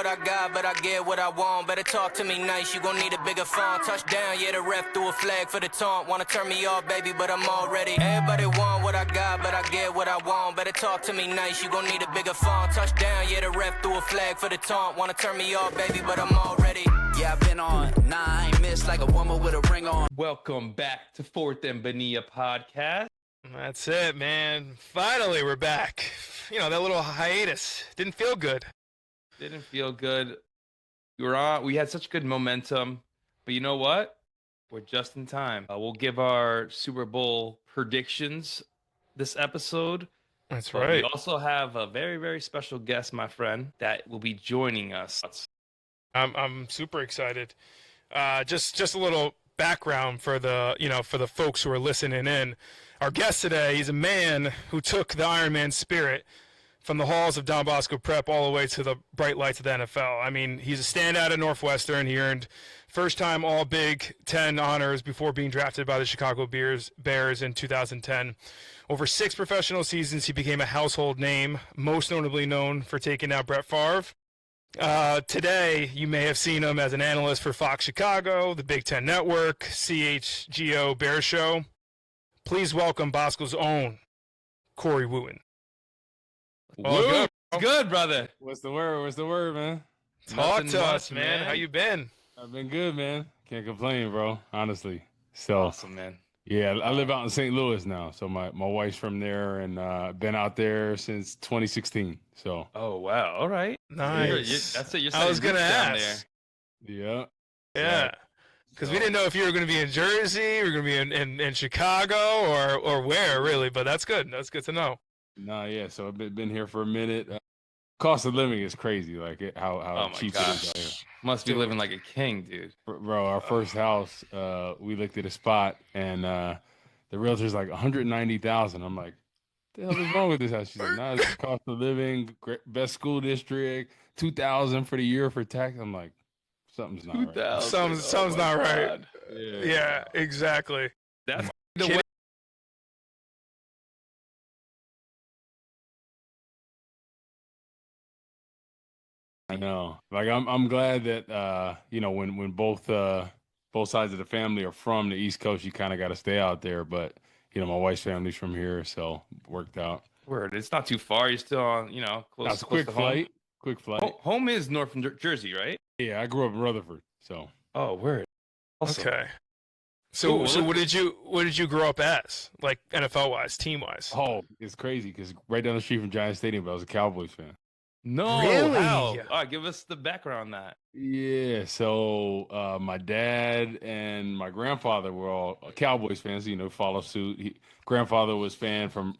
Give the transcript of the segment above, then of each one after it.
what I got, but I get what I want. Better talk to me nice, you gon' need a bigger phone. Touchdown, yeah, the ref threw a flag for the taunt. Wanna turn me off, baby, but I'm already. Everybody want what I got, but I get what I want. Better talk to me nice, you gon' need a bigger phone. Touchdown, yeah, the ref threw a flag for the taunt. Wanna turn me off, baby, but I'm already. Yeah, I've been on 9, missed like a woman with a ring on. Welcome back to Fourth and Bonilla podcast. That's it, man. Finally, we're back. You know, that little hiatus didn't feel good. Didn't feel good. We had such good momentum, but you know what? We're just in time. We'll give our Super Bowl predictions this episode. That's but right. We also have a very, very special guest, my friend, that will be joining us. I'm super excited. Just a little background for the folks who are listening in. Our guest today, he's a man who took the Iron Man spirit from the halls of Don Bosco Prep all the way to the bright lights of the NFL. I mean, he's a standout at Northwestern. He earned first-time All-Big Ten honors before being drafted by the Chicago Bears in 2010. Over 6 professional seasons, he became a household name, most notably known for taking out Brett Favre. Today, you may have seen him as an analyst for Fox Chicago, the Big Ten Network, CHGO Bear Show. Please welcome Bosco's own Corey Wootton. Well, good, brother. What's the word, man? Talk Nothing to much, us, man. How you been? I've been good, man. Can't complain, bro. Honestly. So, Awesome, man. yeah, I live out in St. Louis now. So my wife's from there, and been out there since 2016. So. Oh, wow. All right. Nice. That's it. You're I was setting gonna roots down ask. Yeah. Yeah. Because we didn't know if you were going to be in Jersey, or going to be in Chicago, or where, really. But that's good. That's good to know. Nah, yeah. So I've been here for a minute. Cost of living is crazy. Like how Oh, my cheap it gosh. is out here. Must be living like a king, dude. Bro, our first house, we looked at a spot, and the realtor's like 190,000. I'm like, the hell is wrong with this house? She's like, nah, it's the cost of living, best school district, 2,000 for the year for tax. I'm like, something's not right. 2000. Something's not right. God. Yeah, exactly. That's the Kidding. way. I know. Like I'm glad that when both sides of the family are from the East Coast, you kind of got to stay out there. But my wife's family's from here, so worked out. Word. It's not too far. You're still on, close. That's close quick to flight. home. Quick flight. Home is North Jersey, right? Yeah, I grew up in Rutherford, so. Oh, word. Awesome. Okay. So Cool. so what did you grow up as, like NFL wise, team wise? Oh, it's crazy because right down the street from Giant Stadium, but I was a Cowboys fan. No. Really? How? All right, give us the background on that. Yeah, so my dad and my grandfather were all Cowboys fans, follow suit. Grandfather was fan from,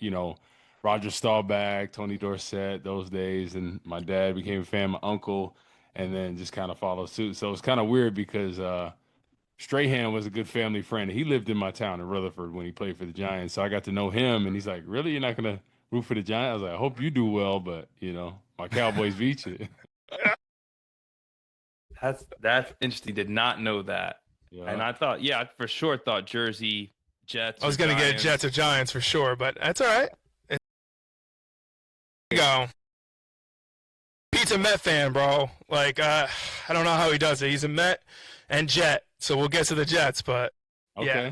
Roger Staubach, Tony Dorsett, those days, and my dad became a fan, my uncle, and then just kind of followed suit. So it's kind of weird because Strahan was a good family friend. He lived in my town in Rutherford when he played for the Giants, so I got to know him, and he's like, really, you're not going to root for the Giants? I was like, I hope you do well, but, my Cowboys beat you. That's interesting. Did not know that. Yeah. And I thought, for sure thought Jersey Jets. I was gonna get Jets or Giants for sure, but that's all right. There you go. Pete's a Met fan, bro. Like, I don't know how he does it. He's a Met and Jet, so we'll get to the Jets, but Okay. yeah.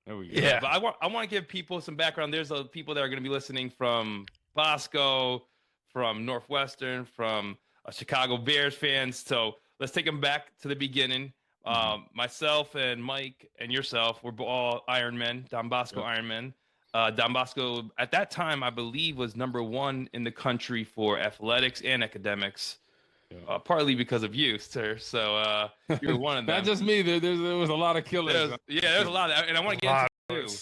There we go. Yeah. But I want to give people some background. There's people that are going to be listening from Bosco, from Northwestern, from Chicago Bears fans. So let's take them back to the beginning. Myself and Mike and yourself, we're all Ironmen, Don Bosco Ironmen. Don Bosco, at that time, I believe, was #1 in the country for athletics and academics, partly because of you, sir. So you're one of them. Not just me. There was a lot of killers. There's a lot of, and I want to get into it too.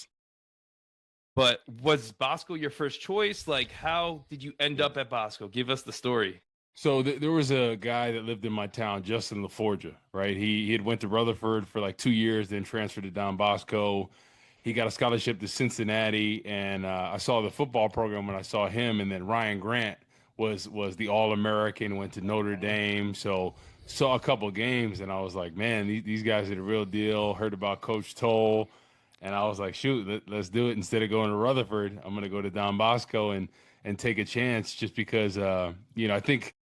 But was Bosco your first choice? Like, how did you end up at Bosco? Give us the story. So there was a guy that lived in my town, Justin LaForgia, right? He had went to Rutherford for like 2 years, then transferred to Don Bosco. He got a scholarship to Cincinnati, and I saw the football program when I saw him. And then Ryan Grant was the All-American, went to Notre Dame. So saw a couple games, and I was like, man, these guys are the real deal. Heard about Coach Toal, and I was like, shoot, let's do it. Instead of going to Rutherford, I'm going to go to Don Bosco and take a chance just because, I think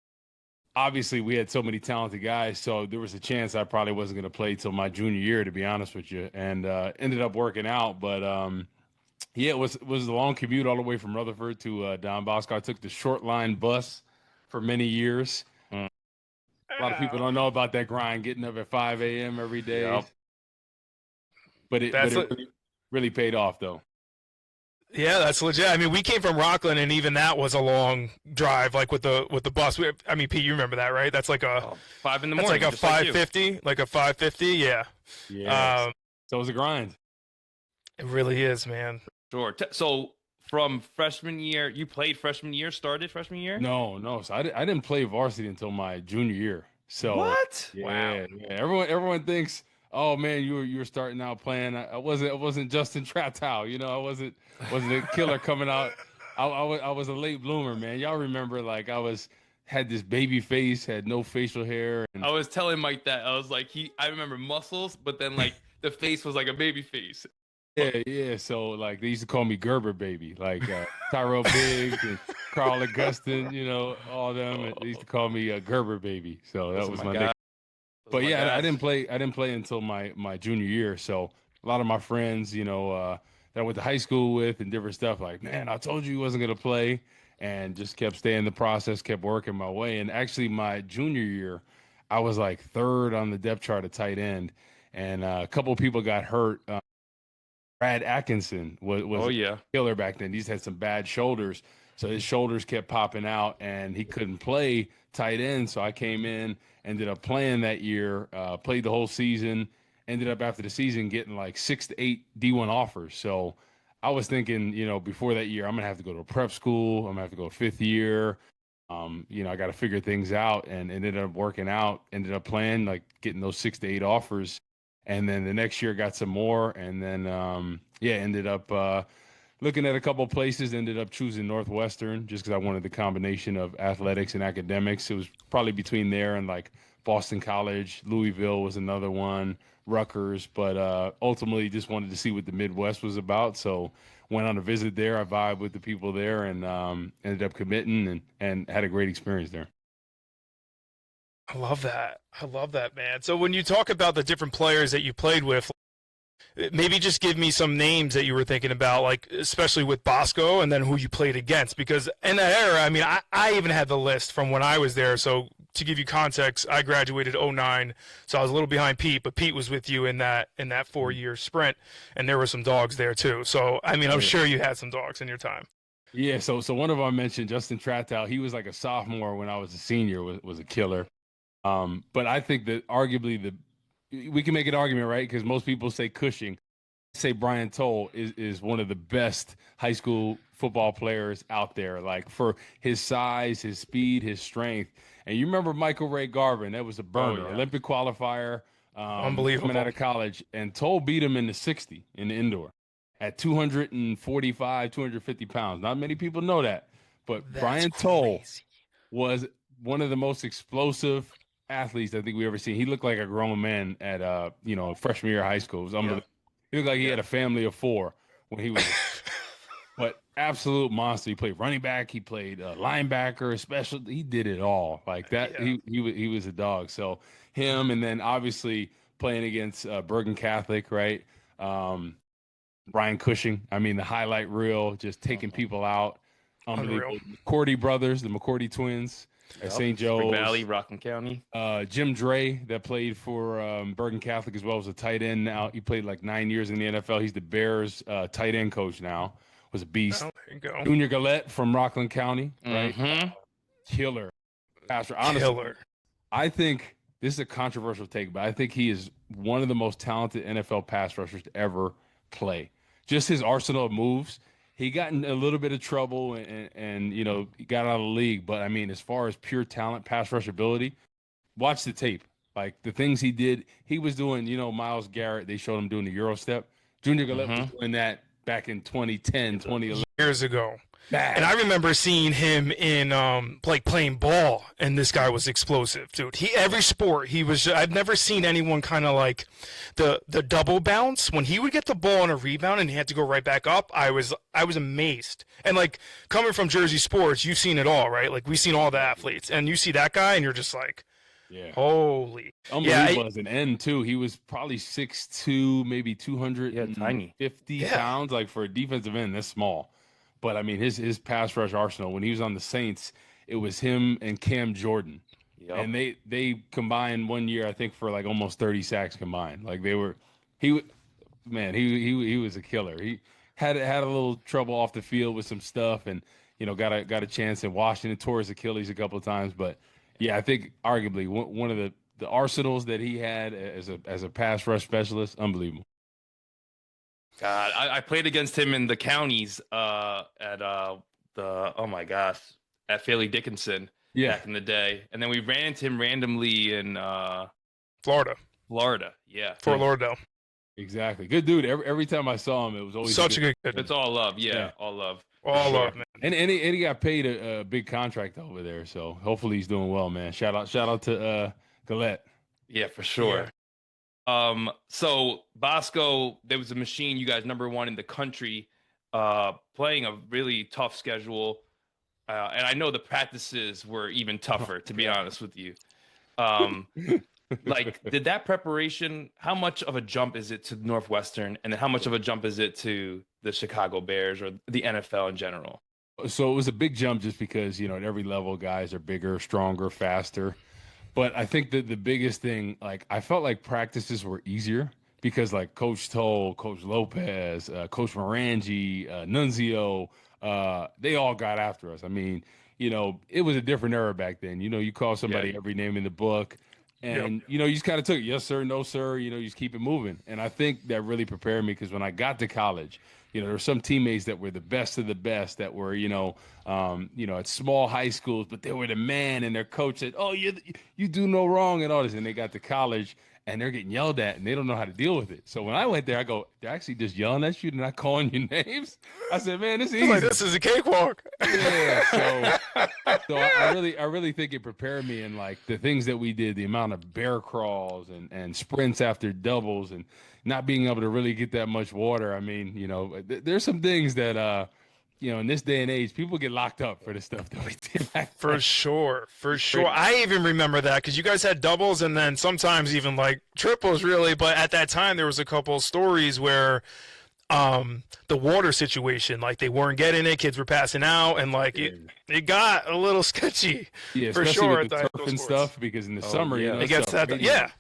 obviously we had so many talented guys, so there was a chance I probably wasn't going to play till my junior year, to be honest with you, and ended up working out. But yeah, it was a long commute all the way from Rutherford to Don Bosco. I took the short line bus for many years. A lot of people don't know about that grind, getting up at 5 a.m. every day. Yep. But it really paid off, though. Yeah, that's legit. I mean, we came from Rockland, and even that was a long drive, like with the bus. I mean, Pete, you remember that, right? That's like a 5 in the that's morning. like a 550, like a 550. Yeah. Yeah. So it was a grind. It really is, man. Sure. So from freshman year, you played freshman year, started freshman year? No. So I didn't play varsity until my junior year. So what? Yeah, Wow. yeah. Everyone thinks, oh man, you were starting out playing. I wasn't Justin Tratow, I wasn't a killer coming out. I was a late bloomer, man. Y'all remember, like, had this baby face, had no facial hair. And I was telling Mike that. I was like, I remember muscles, but then like the face was like a baby face. yeah. So like they used to call me Gerber baby, like Tyrell Biggs and Carl Augustin, all them. They used to call me Gerber baby. So that was my nickname. But yeah, I didn't play until my junior year. So a lot of my friends, that I went to high school with and different stuff, like, man, I told you he wasn't gonna play, and just kept staying in the process, kept working my way. And actually, my junior year, I was like third on the depth chart at tight end, and a couple of people got hurt. Brad Atkinson was a killer back then. He just had some bad shoulders, so his shoulders kept popping out, and he couldn't play tight end. So I came in, ended up playing that year, played the whole season, ended up after the season getting like 6 to 8 D1 offers. So I was thinking, before that year, I'm gonna have to go to a prep school. I'm gonna have to go fifth year. I got to figure things out, and ended up working out. Ended up playing, like getting those 6 to 8 offers. And then the next year got some more, and then ended up looking at a couple places. Ended up choosing Northwestern just because I wanted the combination of athletics and academics. It was probably between there and like Boston College. Louisville was another one, Rutgers, but ultimately just wanted to see what the Midwest was about. So went on a visit there. I vibed with the people there, and ended up committing and had a great experience there. I love that, man. So when you talk about the different players that you played with, maybe just give me some names that you were thinking about, like especially with Bosco, and then who you played against. Because in that era, I mean, I even had the list from when I was there. So to give you context, I graduated 2009, so I was a little behind Pete, but Pete was with you in that 4-year sprint, and there were some dogs there too. So I mean, I'm sure you had some dogs in your time. Yeah. So one of them I mentioned, Justin Tratow. He was like a sophomore when I was a senior. Was a killer. But I think that arguably we can make an argument, right? Because most people say Cushing. Say Brian Toal is one of the best high school football players out there, like for his size, his speed, his strength. And you remember Michael Ray Garvin? That was a burner, Olympic qualifier, unbelievable, coming out of college. And Toal beat him in the 60 in the indoor at 245, 250 pounds. Not many people know that, but Brian Toal was one of the most explosive athletes I think we ever seen. He looked like a grown man at freshman year of high school. It was unbelievable. He looked like he had a family of 4 when he was but absolute monster. He played running back, he played linebacker, special. He did it all. Like that. He was a dog. So him, and then obviously playing against Bergen Catholic, right? Brian Cushing. I mean, the highlight reel, just taking people out. Unbelievable. McCourty brothers, the McCourty twins. At St. Joe's. Valley, Rockland County. Jim Dre, that played for Bergen Catholic as well, as a tight end now. He played like 9 years in the NFL. He's the Bears tight end coach now. Was a beast. Oh, there you go. Junior Gillette from Rockland County, right? Mm-hmm. Killer. Pastor, honestly, Killer. I think this is a controversial take, but I think he is one of the most talented NFL pass rushers to ever play. Just his arsenal of moves. He got in a little bit of trouble and he got out of the league. But, I mean, as far as pure talent, pass rush ability, watch the tape. Like, the things he did, he was doing, Myles Garrett, they showed him doing the Euro step. Junior Gillette was doing that back in 2010, 2011. Years ago. Bad. And I remember seeing him in like playing ball, and this guy was explosive, dude. Every sport he was. I've never seen anyone kind of like the double bounce when he would get the ball on a rebound and he had to go right back up. I was amazed. And like coming from Jersey sports, you've seen it all, right? Like we've seen all the athletes, and you see that guy, and you're just like, yeah, holy, unbelievable as an end too. He was probably 6'2", maybe 250 pounds. Like for a defensive end, that's small. But I mean, his pass rush arsenal when he was on the Saints, it was him and Cam Jordan, and they combined one year, I think, for like almost 30 sacks combined. Like he was a killer. He had a little trouble off the field with some stuff, and got a chance in Washington, tore his Achilles a couple of times. But yeah, I think arguably one of the arsenals that he had as a pass rush specialist, unbelievable. God, I played against him in the counties at Fairleigh Dickinson back in the day, and then we ran into him randomly in Florida. Yeah, Fort Lauderdale. Exactly, good dude. Every time I saw him, it was always such a good kid. It's all love, all love, love, man. And he got paid a big contract over there, so hopefully he's doing well, man. Shout out to Gillette. Yeah, for sure. Yeah. So Bosco, there was a machine, you guys #1 in the country, playing a really tough schedule. And I know the practices were even tougher, to be honest with you. Like, did that preparation, how much of a jump is it to Northwestern? And then how much of a jump is it to the Chicago Bears or the NFL in general? So it was a big jump just because, at every level, guys are bigger, stronger, faster. But I think that the biggest thing, like, I felt like practices were easier because, like, Coach Toal, Coach Lopez, Coach Morangi, Nunzio, they all got after us. I mean, it was a different era back then. You call somebody every name in the book, and, you just kind of took it. Yes, sir. No, sir. You just keep it moving. And I think that really prepared me because when I got to college, there were some teammates that were the best of the best that were, at small high schools, but they were the man, and their coach said, "Oh, you do no wrong," and all this. And they got to college, and they're getting yelled at, and they don't know how to deal with it. So when I went there, I go, "They're actually just yelling at you, they're not calling you names." I said, "Man, this is easy. Like, this is a cakewalk." Yeah. So I really think it prepared me, and like the things that we did, the amount of bear crawls and sprints after doubles, and not being able to really get that much water. I mean, there's some things that, in this day and age, people get locked up for the stuff that we did back then. For sure. I even remember that because you guys had doubles and then sometimes even like triples, really. But at that time, there was a couple of stories where the water situation, like they weren't getting it, kids were passing out, and like it got a little sketchy. Yeah, for especially sure. with the turf and stuff, because in the summer, it gets that. Yeah.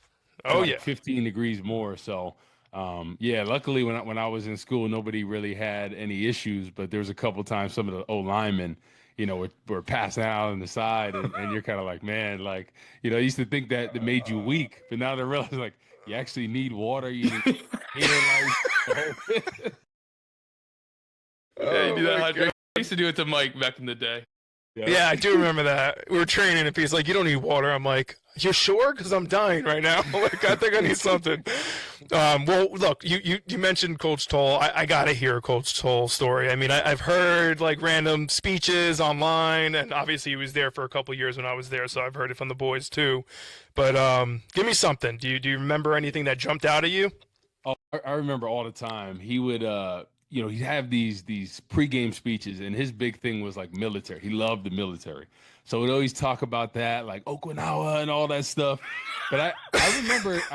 Oh yeah. 15 degrees more. So. Luckily when I was in school, nobody really had any issues, but there was a couple times some of the old linemen, were passing out on the side, and you're kind of like, man, like, I used to think that made you weak, but now I realize, like, you actually need water. You need Yeah, you do that hydrate. I used to do it to Mike back in the day. Yeah, I do remember that. We were training, and he's like, "You don't need water." I'm like, "You sure? Because I'm dying right now. Like, I think I need something." Well, look, you mentioned Coach Toal. I gotta hear Coach Toal's story. I mean, I've heard like random speeches online, and obviously he was there for a couple years when I was there, so I've heard it from the boys too. But give me something. Do you remember anything that jumped out at you? Oh, I remember all the time. He would he'd have these pregame speeches, and his big thing was like military. He loved the military. So we'd always talk about that, like Okinawa and all that stuff. But I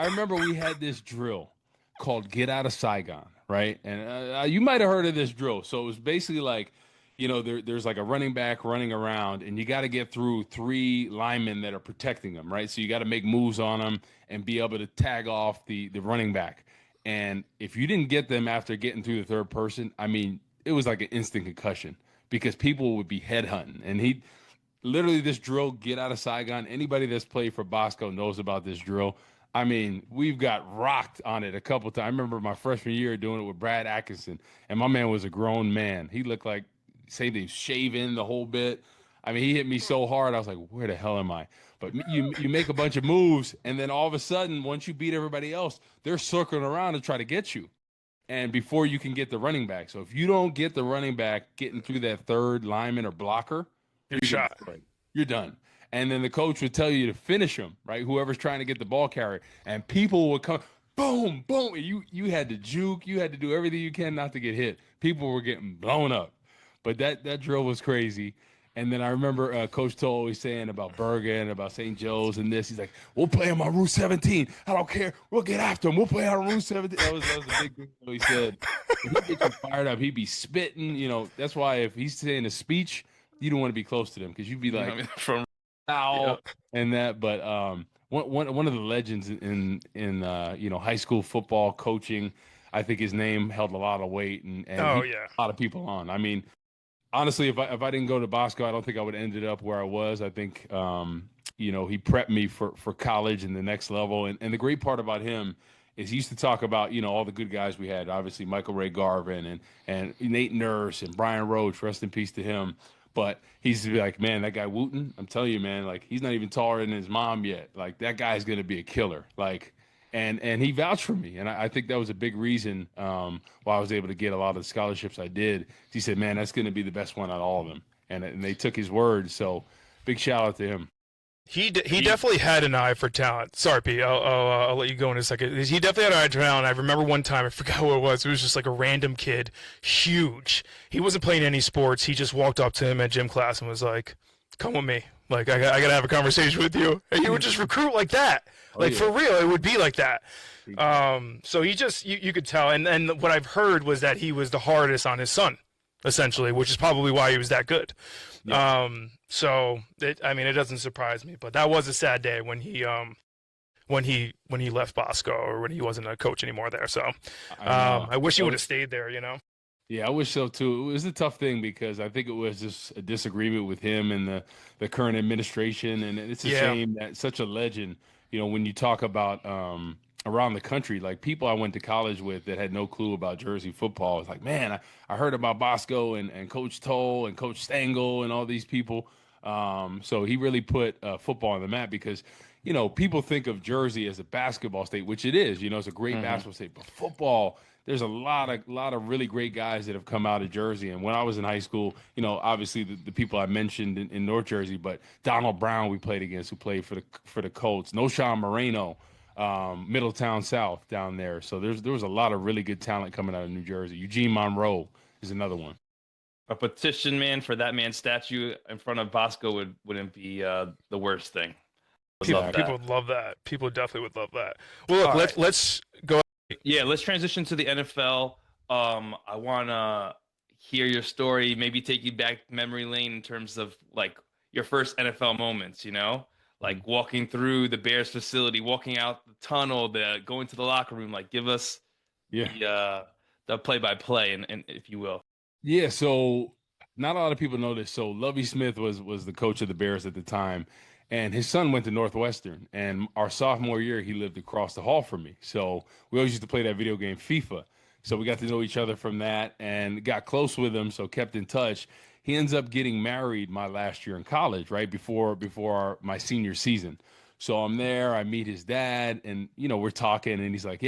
remember we had this drill called Get Out of Saigon, right? And you might have heard of this drill. So it was basically like, there's like a running back running around, and you got to get through 3 linemen that are protecting them, right? So you got to make moves on them and be able to tag off the running back. And if you didn't get them after getting through the third person, I mean, it was like an instant concussion because people would be headhunting. And he literally, this drill, Get Out of Saigon, anybody that's played for Bosco knows about this drill. I mean, we've got rocked on it a couple times. I remember my freshman year doing it with Brad Atkinson, and my man was a grown man. He looked like, say, they shaven the whole bit. I mean, he hit me so hard, I was like, where the hell am I? But you make a bunch of moves, and then all of a sudden, once you beat everybody else, they're circling around to try to get you. and before you can get the running back. So if you don't get the running back getting through that third lineman or blocker, You're shot. destroyed. You're done. And then the coach would tell you to finish him, right? Whoever's trying to get the ball carrier, and people would come, boom, boom. And you had to juke, you had to do everything you can not to get hit. People were getting blown up, but that drill was crazy. And then I remember Coach Toal always saying about Bergen, about St. Joe's, and this. He's like, "We'll play him on Route 17. I don't care. We'll get after him. We'll play on Route 17." That was a big thing. He said, if he get you fired up, he'd be spitting. That's why if he's saying a speech, you don't want to be close to them because you'd be like, from "Ow," and that. But one of the legends in high school football coaching, I think his name held a lot of weight and he put a lot of people on. I mean, honestly, if I didn't go to Bosco, I don't think I would have ended up where I was. I think he prepped me for college and the next level. And the great part about him is he used to talk about all the good guys we had. Obviously, Michael Ray Garvin and Nate Nurse and Brian Roach. Rest in peace to him. But he used to be like, man, that guy Wootton, I'm telling you, man, like he's not even taller than his mom yet. Like that guy's gonna be a killer. Like, and he vouched for me, and I think that was a big reason why I was able to get a lot of the scholarships I did. He said, man, that's gonna be the best one out of all of them, and they took his word. So big shout out to him. He definitely had an eye for talent. Sorry, P. I'll let you go in a second. He definitely had an eye for talent. I remember one time, I forgot what it was. It was just like a random kid, huge. He wasn't playing any sports. He just walked up to him at gym class and was like, "Come with me. Like I gotta have a conversation with you." And he would just recruit like that. Like for real, it would be like that. So he just you could tell. And what I've heard was that he was the hardest on his son, essentially, which is probably why he was that good. Yeah. So it doesn't surprise me, but that was a sad day when he left Bosco, or when he wasn't a coach anymore there. So I wish he would have stayed there, Yeah, I wish so too. It was a tough thing because I think it was just a disagreement with him and the current administration, and it's a shame that such a legend, when you talk about around the country, like people I went to college with that had no clue about Jersey football. It's like, man, I heard about Bosco and Coach Toal and Coach Stengel and all these people. So he really put football on the map because, people think of Jersey as a basketball state, which it is. It's a great basketball state, but football, there's a lot of really great guys that have come out of Jersey. And when I was in high school, obviously the people I mentioned in North Jersey, but Donald Brown we played against, who played for the Colts, Noshawn Moreno, Middletown South down there. So there was a lot of really good talent coming out of New Jersey. Eugene Monroe is another one. A petition, man, for that man's statue in front of Bosco wouldn't be the worst thing. People would love that. People definitely would love that. Well, look, let's go. Yeah, let's transition to the NFL. I want to hear your story, maybe take you back memory lane in terms of like your first NFL moments, like walking through the Bears facility, walking out the tunnel, going to the locker room. Like, give us the play-by-play, and if you will. Yeah, so not a lot of people know this. So Lovie Smith was the coach of the Bears at the time, and his son went to Northwestern. And our sophomore year, he lived across the hall from me. So we always used to play that video game FIFA. So we got to know each other from that and got close with him, so kept in touch. He ends up getting married my last year in college, right before my senior season. So I'm there, I meet his dad, and we're talking, and he's like,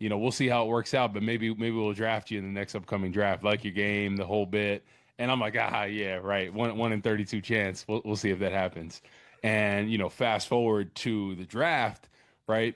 we'll see how it works out, but maybe we'll draft you in the next upcoming draft. Like your game, the whole bit. And I'm like, yeah, right. 1 in 32 chance. We'll see if that happens. And fast forward to the draft, right?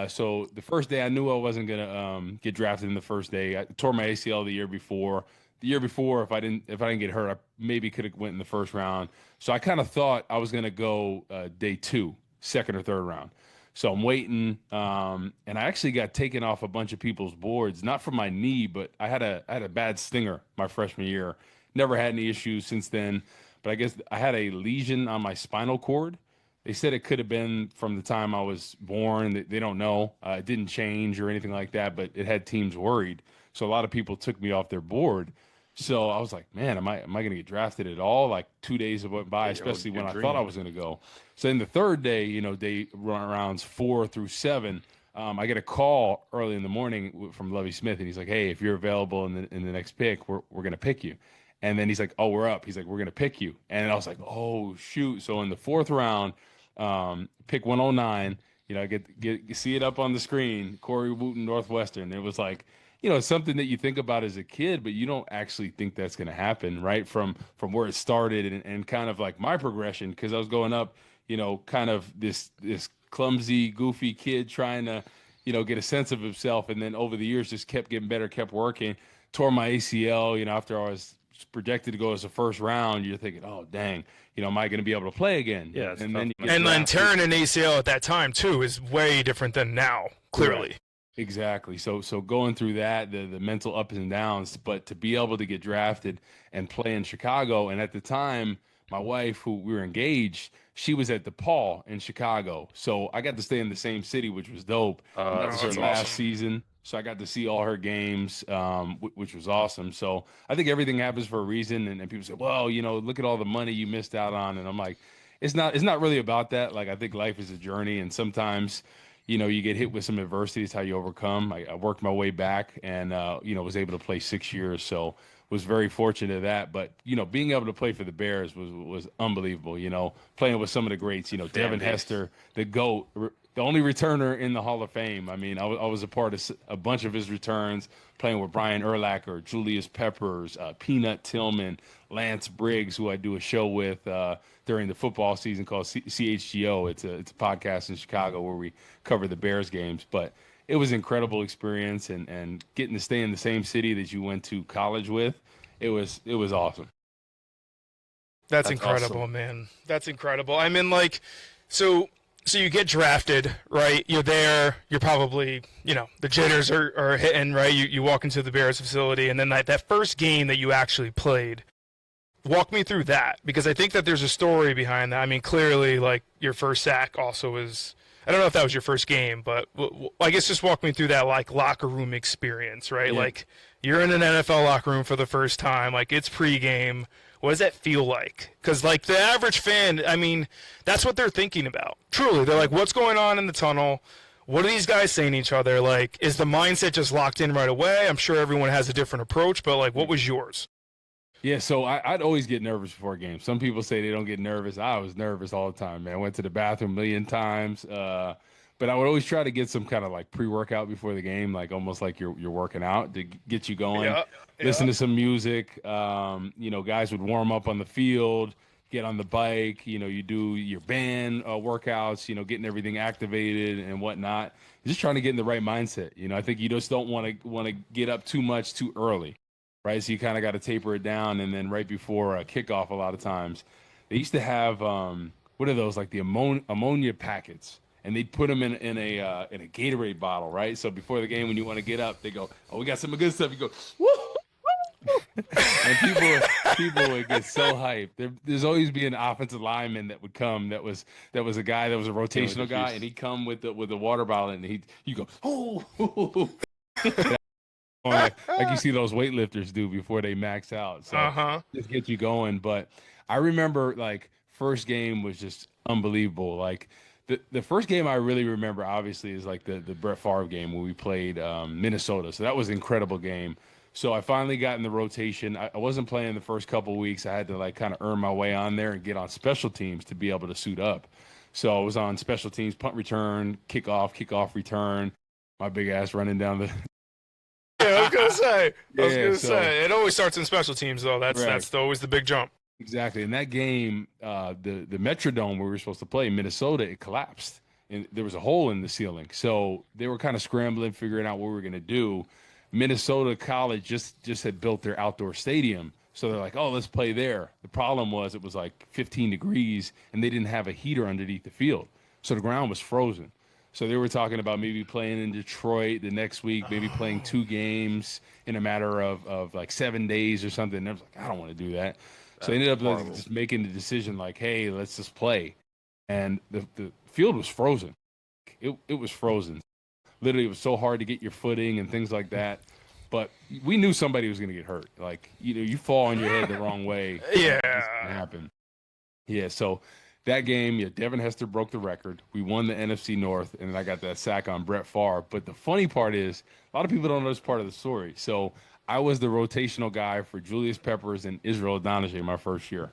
So the first day I knew I wasn't gonna get drafted in the first day. I tore my ACL the year before. The year before, if I didn't get hurt, I maybe could have went in the first round. So I kind of thought I was gonna go day 2, second or third round. So I'm waiting, and I actually got taken off a bunch of people's boards, not from my knee, but I had a bad stinger my freshman year. Never had any issues since then, but I guess I had a lesion on my spinal cord. They said it could have been from the time I was born. They don't know. It didn't change or anything like that, but it had teams worried. So a lot of people took me off their board. So I was like, man, am I going to get drafted at all? Like 2 days went by, especially when I thought I was going to go. So in the third day, day rounds 4 through 7, I get a call early in the morning from Lovie Smith, and he's like, hey, if you're available in the next pick, we're going to pick you. And then he's like, oh, we're up. He's like, we're going to pick you. And I was like, oh, shoot. So in the 4th round, pick 109, I get see it up on the screen. Corey Wootton, Northwestern. It was like, it's something that you think about as a kid, but you don't actually think that's going to happen, right? From where it started and kind of like my progression, because I was going up, kind of this clumsy, goofy kid trying to, get a sense of himself, and then over the years just kept getting better, kept working. Tore my ACL, after I was projected to go as a first round. You're thinking, oh dang, am I going to be able to play again? Yeah, and then tearing an ACL at that time too is way different than now. Clearly. Correct. Exactly. So going through that, the mental ups and downs, but to be able to get drafted and play in Chicago, and at the time, my wife, who we were engaged, she was at the Paul in Chicago, so I got to stay in the same city, which was dope. That was her last season, so I got to see all her games, which was awesome. So I think everything happens for a reason, and people say, well, look at all the money you missed out on, and I'm like, it's not really about that. Like, I think life is a journey, and sometimes you get hit with some adversity. It's how you overcome. I worked my way back and, was able to play 6 years. So was very fortunate of that. But, being able to play for the Bears was unbelievable, playing with some of the greats, Devin Hester, the GOAT, the only returner in the Hall of Fame. I mean, I was a part of a bunch of his returns, playing with Brian Urlacher, Julius Peppers, Peanut Tillman, Lance Briggs, who I do a show with during the football season called CHGO. It's a podcast in Chicago where we cover the Bears games. But it was an incredible experience, and getting to stay in the same city that you went to college with, it was awesome. That's incredible, awesome. Man. That's incredible. I mean, like, so you get drafted, right? You're there. You're probably, the jitters are hitting, right? You walk into the Bears facility, and then that first game that you actually played, walk me through that, because I think that there's a story behind that. I mean, clearly, like, your first sack also is, I don't know if that was your first game, but I guess just walk me through that, like, locker room experience, right? Yeah. Like, you're in an NFL locker room for the first time. Like, it's pregame. What does that feel like? Because, like, the average fan, I mean, that's what they're thinking about. Truly, they're like, what's going on in the tunnel? What are these guys saying to each other? Like, is the mindset just locked in right away? I'm sure everyone has a different approach, but, like, what was yours? Yeah, so I'd always get nervous before games. Some people say they don't get nervous. I was nervous all the time, man. I went to the bathroom a million times. But I would always try to get some kind of like pre-workout before the game, like almost like you're working out to get you going. Yeah. Listen to some music. Guys would warm up on the field, get on the bike. You do your band workouts. Getting everything activated and whatnot. Just trying to get in the right mindset. I think you just don't want to get up too much too early, right? So you kind of got to taper it down, and then right before kickoff, a lot of times they used to have what are those, like the ammonia packets. And they'd put them in a Gatorade bottle, right? So before the game, when you want to get up, they go, "Oh, we got some good stuff." You go, "Woo!" And people would get so hyped. There's always be an offensive lineman that would come. That was a guy that was a rotational guy, and he'd come with the water bottle, and you go, "Oh!" like you see those weightlifters do before they max out. So just get you going. But I remember, like, first game was just unbelievable. Like, the first game I really remember, obviously, is like the Brett Favre game where we played Minnesota. So that was an incredible game. So I finally got in the rotation. I wasn't playing the first couple of weeks. I had to, like, kind of earn my way on there and get on special teams to be able to suit up. So I was on special teams, punt return, kickoff return. My big ass running down the Yeah, I was gonna say. It always starts in special teams, though. That's always the big jump. Exactly. In that game, the Metrodome where we were supposed to play, Minnesota, it collapsed. And there was a hole in the ceiling. So they were kind of scrambling, figuring out what we were going to do. Minnesota College just had built their outdoor stadium. So they're like, oh, let's play there. The problem was it was like 15 degrees, and they didn't have a heater underneath the field. So the ground was frozen. So they were talking about maybe playing in Detroit the next week, maybe playing 2 games in a matter of like 7 days or something. And I was like, I don't want to do that. So I ended up just making the decision, like, hey, let's just play. And the field was frozen. It was frozen. Literally, it was so hard to get your footing and things like that. But we knew somebody was going to get hurt. Like, you fall on your head the wrong way. Yeah. It's going to happen. Yeah, so that game, Devin Hester broke the record. We won the NFC North, and I got that sack on Brett Favre. But the funny part is, a lot of people don't know this part of the story. So I was the rotational guy for Julius Peppers and Israel Adonijah my first year.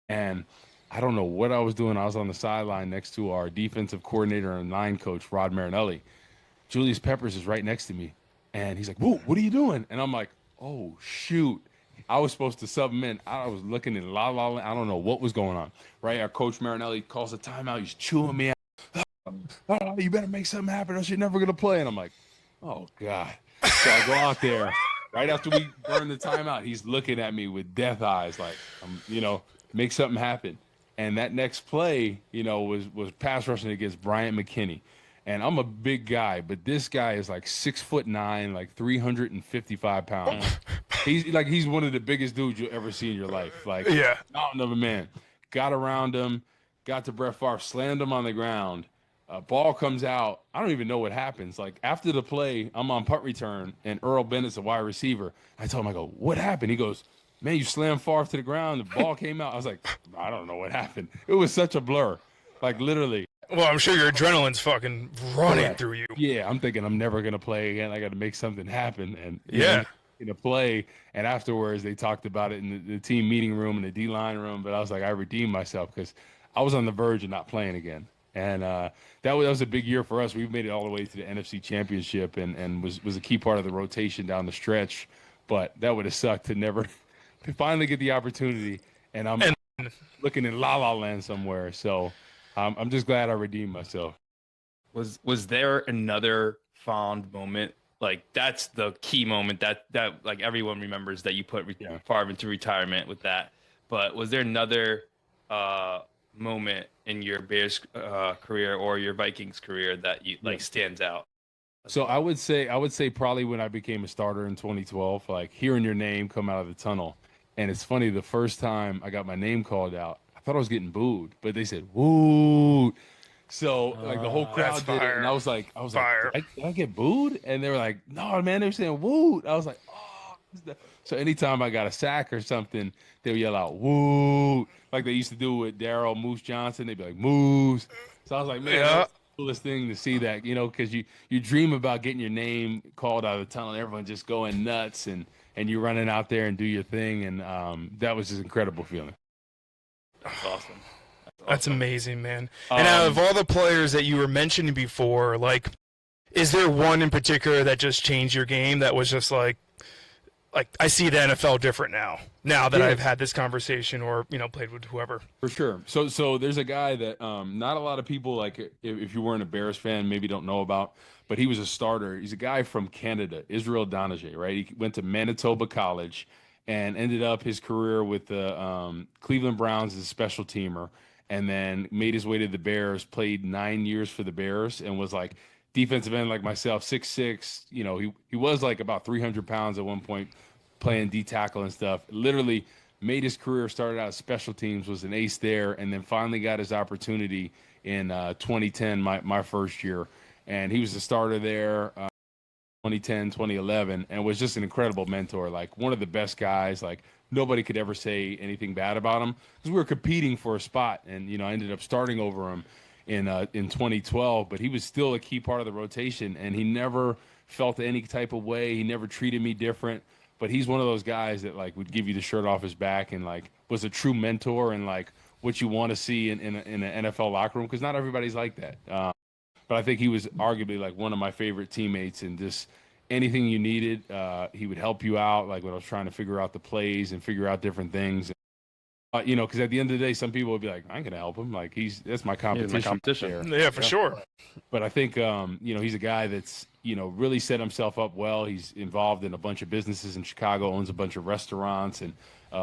And I don't know what I was doing. I was on the sideline next to our defensive coordinator and line coach, Rod Marinelli. Julius Peppers is right next to me. And he's like, "Whoa, what are you doing?" And I'm like, "Oh, shoot." I was supposed to sub him in. I was looking in la la la. I don't know what was going on. Right? Our coach Marinelli calls a timeout. He's chewing me out. "Oh, you better make something happen or you're never going to play." And I'm like, "Oh, God." So I go out there. Right after we burn the timeout, he's looking at me with death eyes, like, make something happen. And that next play, was pass rushing against Bryant McKinney. And I'm a big guy, but this guy is like 6'9", like 355 pounds. He's one of the biggest dudes you'll ever see in your life. Like, Yeah. mountain of a man. Got around him, got to Brett Favre, slammed him on the ground. Ball comes out. I don't even know what happens. Like, after the play, I'm on punt return, and Earl Bennett's a wide receiver. I told him, I go, "What happened?" He goes, "Man, you slammed Favre to the ground. The ball came out." I was like, "I don't know what happened." It was such a blur. Like, literally. Well, I'm sure your adrenaline's fucking running through you. Yeah, I'm thinking I'm never going to play again. I got to make something happen. And in a play, and afterwards they talked about it in the team meeting room and the D-line room. But I was like, I redeemed myself because I was on the verge of not playing again. And that was a big year for us. We made it all the way to the NFC Championship and was a key part of the rotation down the stretch. But that would have sucked to never to finally get the opportunity. And I'm looking in La La Land somewhere. So I'm just glad I redeemed myself. Was there another fond moment? Like, that's the key moment that like everyone remembers, that you put Favre into retirement with that. But was there another moment in your Bears career or your Vikings career that you stands out? So I would say probably when I became a starter in 2012, like hearing your name come out of the tunnel. And it's funny, the first time I got my name called out, I thought I was getting booed, but they said "woo." So like the whole crowd did it, and I was like, did I get booed? And they were like, "No, man, they were saying woo." I was like, "Oh." So anytime I got a sack or something, they would yell out "woo," like they used to do with Daryl Moose Johnson. They'd be like "Moose." So I was like, man, that's the coolest thing to see that, because you dream about getting your name called out of the tunnel, and everyone just going nuts, and you running out there and do your thing, and that was just an incredible feeling. That's awesome. That's amazing, man. And out of all the players that you were mentioning before, like, is there one in particular that just changed your game that was just like I see the NFL different now that I've had this conversation or, played with whoever? For sure. So there's a guy that not a lot of people, like, if you weren't a Bears fan, maybe don't know about, but he was a starter. He's a guy from Canada, Israel Donajee, right? He went to Manitoba College and ended up his career with the Cleveland Browns as a special teamer, and then made his way to the Bears, played 9 years for the Bears, and was like defensive end like myself, 6'6". He was like about 300 pounds at one point, playing D tackle and stuff. Literally made his career, started out as special teams, was an ace there, and then finally got his opportunity in 2010, my first year. And he was the starter there 2010, 2011, and was just an incredible mentor, like one of the best guys. Like, nobody could ever say anything bad about him because we were competing for a spot, and I ended up starting over him in 2012, but he was still a key part of the rotation, and he never felt any type of way. He never treated me different, but he's one of those guys that like would give you the shirt off his back and like was a true mentor and like what you want to see in an NFL locker room, because not everybody's like that. But I think he was arguably like one of my favorite teammates, and just anything you needed, he would help you out. Like when I was trying to figure out the plays and figure out different things, because at the end of the day, some people would be like, "I ain't gonna help him. Like that's my competition." Yeah, for sure. But I think he's a guy that's really set himself up well. He's involved in a bunch of businesses in Chicago, owns a bunch of restaurants and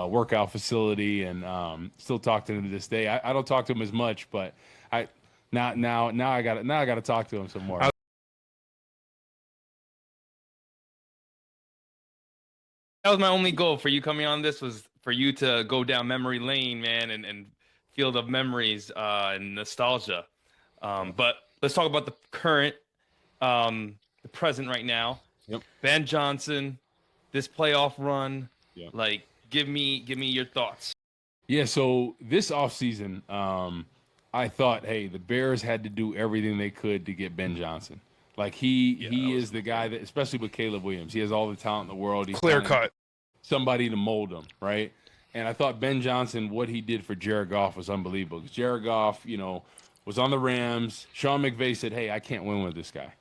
workout facility, and still talk to him to this day. I don't talk to him as much, but now I got to talk to him some more. That was my only goal for you coming on this, was for you to go down memory lane, man, and feel the memories and nostalgia. But let's talk about the current, the present right now. Yep. Ben Johnson, this playoff run. Yep. Like, give me your thoughts. Yeah, so this offseason, I thought, hey, the Bears had to do everything they could to get Ben Johnson. Like, he is the guy that, especially with Caleb Williams, he has all the talent in the world. He's clear cut. Somebody to mold him, right? And I thought Ben Johnson, what he did for Jared Goff was unbelievable. Because Jared Goff, was on the Rams. Sean McVay said, hey, I can't win with this guy.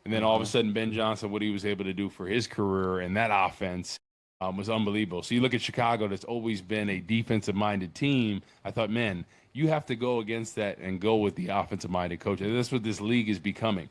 And then all of a sudden, Ben Johnson, what he was able to do for his career and that offense was unbelievable. So you look at Chicago, that's always been a defensive-minded team. I thought, man, you have to go against that and go with the offensive-minded coach. And that's what this league is becoming.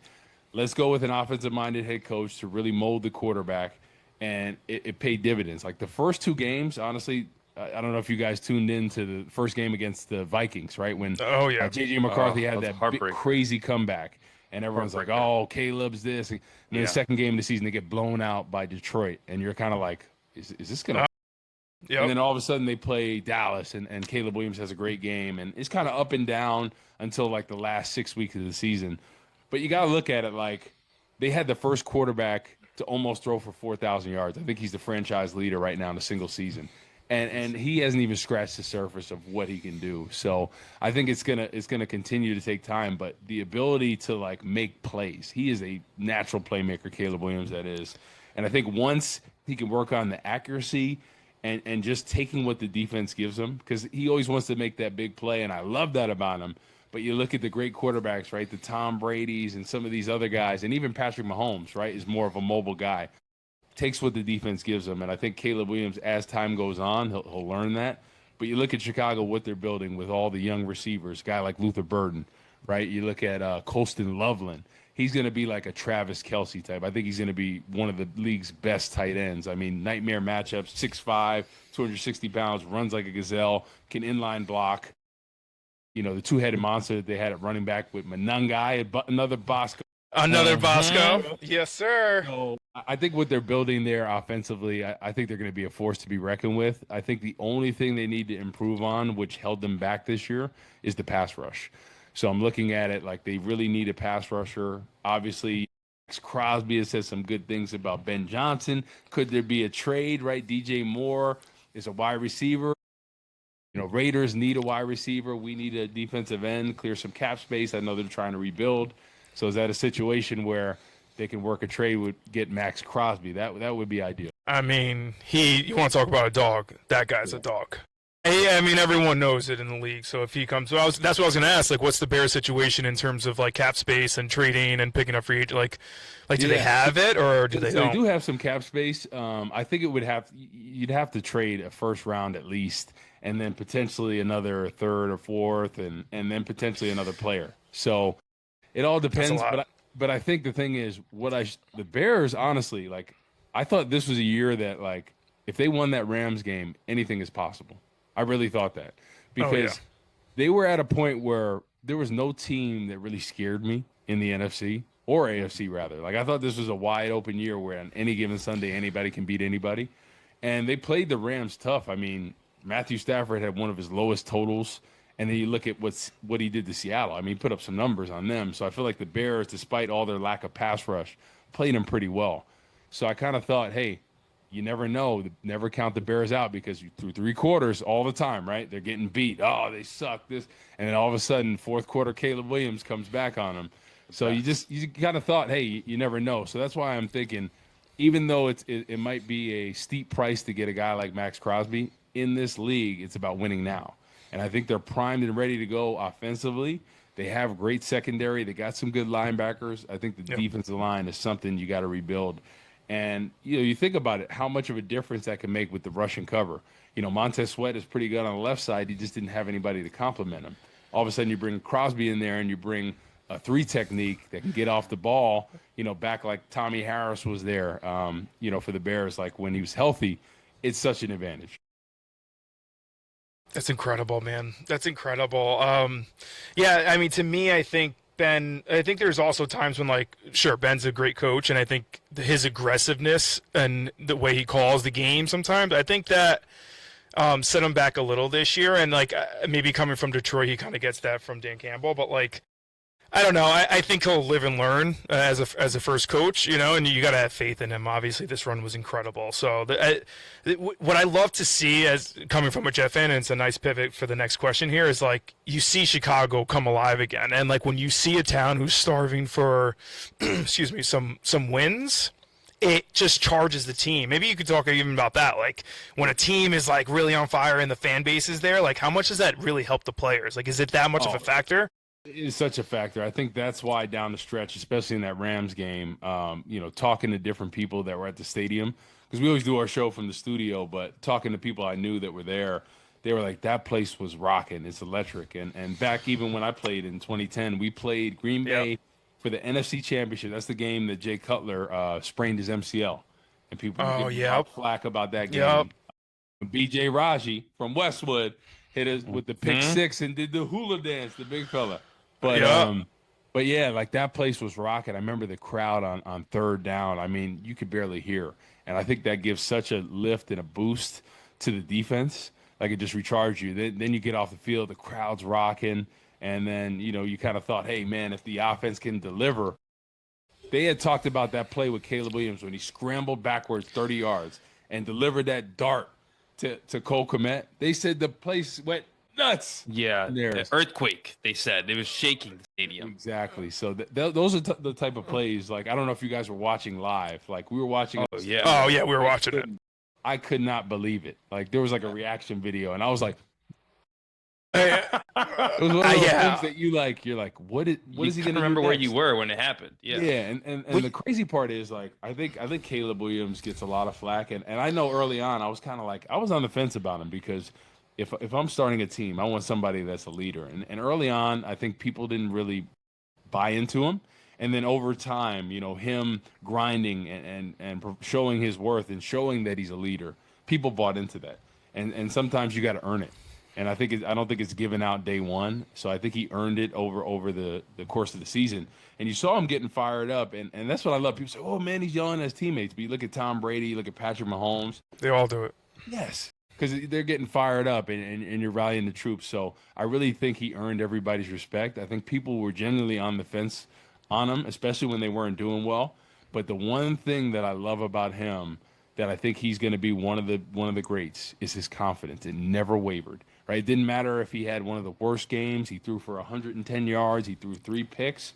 Let's go with an offensive-minded head coach to really mold the quarterback, and it paid dividends. Like the first 2 games, honestly, I don't know if you guys tuned in to the first game against the Vikings, right? When J.J. McCarthy had that big, crazy comeback, and everyone's like, oh, Caleb's this. And then the second game of the season, they get blown out by Detroit, and you're kind of like, is this going to Yep. And then all of a sudden they play Dallas, and Caleb Williams has a great game, and it's kind of up and down until like the last 6 weeks of the season. But you got to look at it like they had the first quarterback to almost throw for 4,000 yards. I think he's the franchise leader right now in a single season. And he hasn't even scratched the surface of what he can do. So I think it's gonna continue to take time. But the ability to like make plays, he is a natural playmaker, Caleb Williams, that is. And I think once he can work on the accuracy and just taking what the defense gives him, because he always wants to make that big play, and I love that about him. But you look at the great quarterbacks, right? The Tom Brady's and some of these other guys, and even Patrick Mahomes, right, is more of a mobile guy. Takes what the defense gives him, and I think Caleb Williams, as time goes on, he'll learn that. But you look at Chicago, what they're building with all the young receivers, a guy like Luther Burden, right? You look at Colston Loveland. He's going to be like a Travis Kelce type. I think he's going to be one of the league's best tight ends. I mean, nightmare matchups, 6'5", 260 pounds, runs like a gazelle, can inline block. The two-headed monster that they had at running back with Manungai, another Bosco. Another Bosco. Yes, sir. So I think what they're building there offensively, I think they're going to be a force to be reckoned with. I think the only thing they need to improve on, which held them back this year, is the pass rush. So I'm looking at it like they really need a pass rusher. Obviously, Max Crosby has said some good things about Ben Johnson. Could there be a trade, right? DJ Moore is a wide receiver. Raiders need a wide receiver. We need a defensive end, clear some cap space. I know they're trying to rebuild. So is that a situation where they can work a trade with get Max Crosby? That would be ideal. I mean, you want to talk about a dog? That guy's a dog. I mean, everyone knows it in the league. So if he comes, that's what I was going to ask. Like, what's the Bears situation in terms of like cap space and trading and picking up free agent? Like, do they have it or do they don't? They do have some cap space. I think you'd have to trade a first round at least, and then potentially another third or fourth, and then potentially another player. So it all depends. But I think the thing is, the Bears, honestly, like, I thought this was a year that, like, if they won that Rams game, anything is possible. I really thought that because they were at a point where there was no team that really scared me in the NFC or AFC rather. Like, I thought this was a wide open year where on any given Sunday, anybody can beat anybody. And they played the Rams tough. I mean, Matthew Stafford had one of his lowest totals. And then you look at what he did to Seattle. I mean, he put up some numbers on them. So I feel like the Bears, despite all their lack of pass rush, played them pretty well. So I kind of thought, hey, you never know. Never count the Bears out because through 3 quarters all the time, right? They're getting beat. Oh, they suck this. And then all of a sudden, fourth quarter, Caleb Williams comes back on them. So you kind of thought, hey, you never know. So that's why I'm thinking, even though it might be a steep price to get a guy like Max Crosby, in this league, it's about winning now. And I think they're primed and ready to go offensively. They have great secondary. They got some good linebackers. I think the defensive line is something you got to rebuild. And, you think about it, how much of a difference that can make with the rush and cover. Montez Sweat is pretty good on the left side. He just didn't have anybody to complement him. All of a sudden you bring Crosby in there and you bring a 3 technique that can get off the ball, back like Tommy Harris was there, for the Bears, like when he was healthy. It's such an advantage. That's incredible, man. That's incredible. I mean, to me, I think there's also times when, like, sure, Ben's a great coach, and I think his aggressiveness and the way he calls the game sometimes, I think that set him back a little this year. And, like, maybe coming from Detroit, he kind of gets that from Dan Campbell. But, like, I don't know. I think he'll live and learn as a first coach, and you got to have faith in him. Obviously, this run was incredible. So what I love to see, as coming from a Jet fan, and it's a nice pivot for the next question here, is like you see Chicago come alive again. And like when you see a town who's starving for, excuse me, some wins, it just charges the team. Maybe you could talk even about that. Like when a team is like really on fire and the fan base is there, like how much does that really help the players? Like, is it that much of a factor? It is such a factor. I think that's why down the stretch, especially in that Rams game, talking to different people that were at the stadium, because we always do our show from the studio, but talking to people I knew that were there, they were like, that place was rocking. It's electric. And back even when I played in 2010, we played Green Bay for the NFC Championship. That's the game that Jay Cutler sprained his MCL. And people were giving flack about that game. BJ Raji from Westwood hit us with the pick six and did the hula dance, the big fella. But yeah, like that place was rocking. I remember the crowd on third down. I mean, you could barely hear. And I think that gives such a lift and a boost to the defense. Like it just recharged you. Then you get off the field, the crowd's rocking. And then, you kind of thought, hey, man, if the offense can deliver. They had talked about that play with Caleb Williams when he scrambled backwards 30 yards and delivered that dart to Cole Kmet. They said the place went nuts. Yeah, the earthquake, they said. It was shaking the stadium. Exactly. So those are the type of plays. Like, I don't know if you guys were watching live. Like, we were watching. Oh, yeah, we were watching it. I could not believe it. Like, there was like a reaction video, and I was like, it was one of those things that you're like, what is he going to remember do where next? you were when it happened? Yeah. Yeah, and the crazy part is, like, I think Caleb Williams gets a lot of flack, and I know early on I was kind of like, I was on the fence about him because if I'm starting a team, I want somebody that's a leader. And early on, I think people didn't really buy into him. And then over time, him grinding and showing his worth and showing that he's a leader, people bought into that. And sometimes you got to earn it. And I don't think it's given out day one. So I think he earned it over the course of the season. And you saw him getting fired up. And that's what I love. People say, oh, man, he's yelling at his teammates. But you look at Tom Brady, you look at Patrick Mahomes. They all do it. Yes. Because they're getting fired up and you're rallying the troops. So I really think he earned everybody's respect. I think people were genuinely on the fence on him, especially when they weren't doing well. But the one thing that I love about him that I think he's going to be one of the greats is his confidence. It never wavered. Right? It didn't matter if he had one of the worst games. He threw for 110 yards. He threw 3 picks.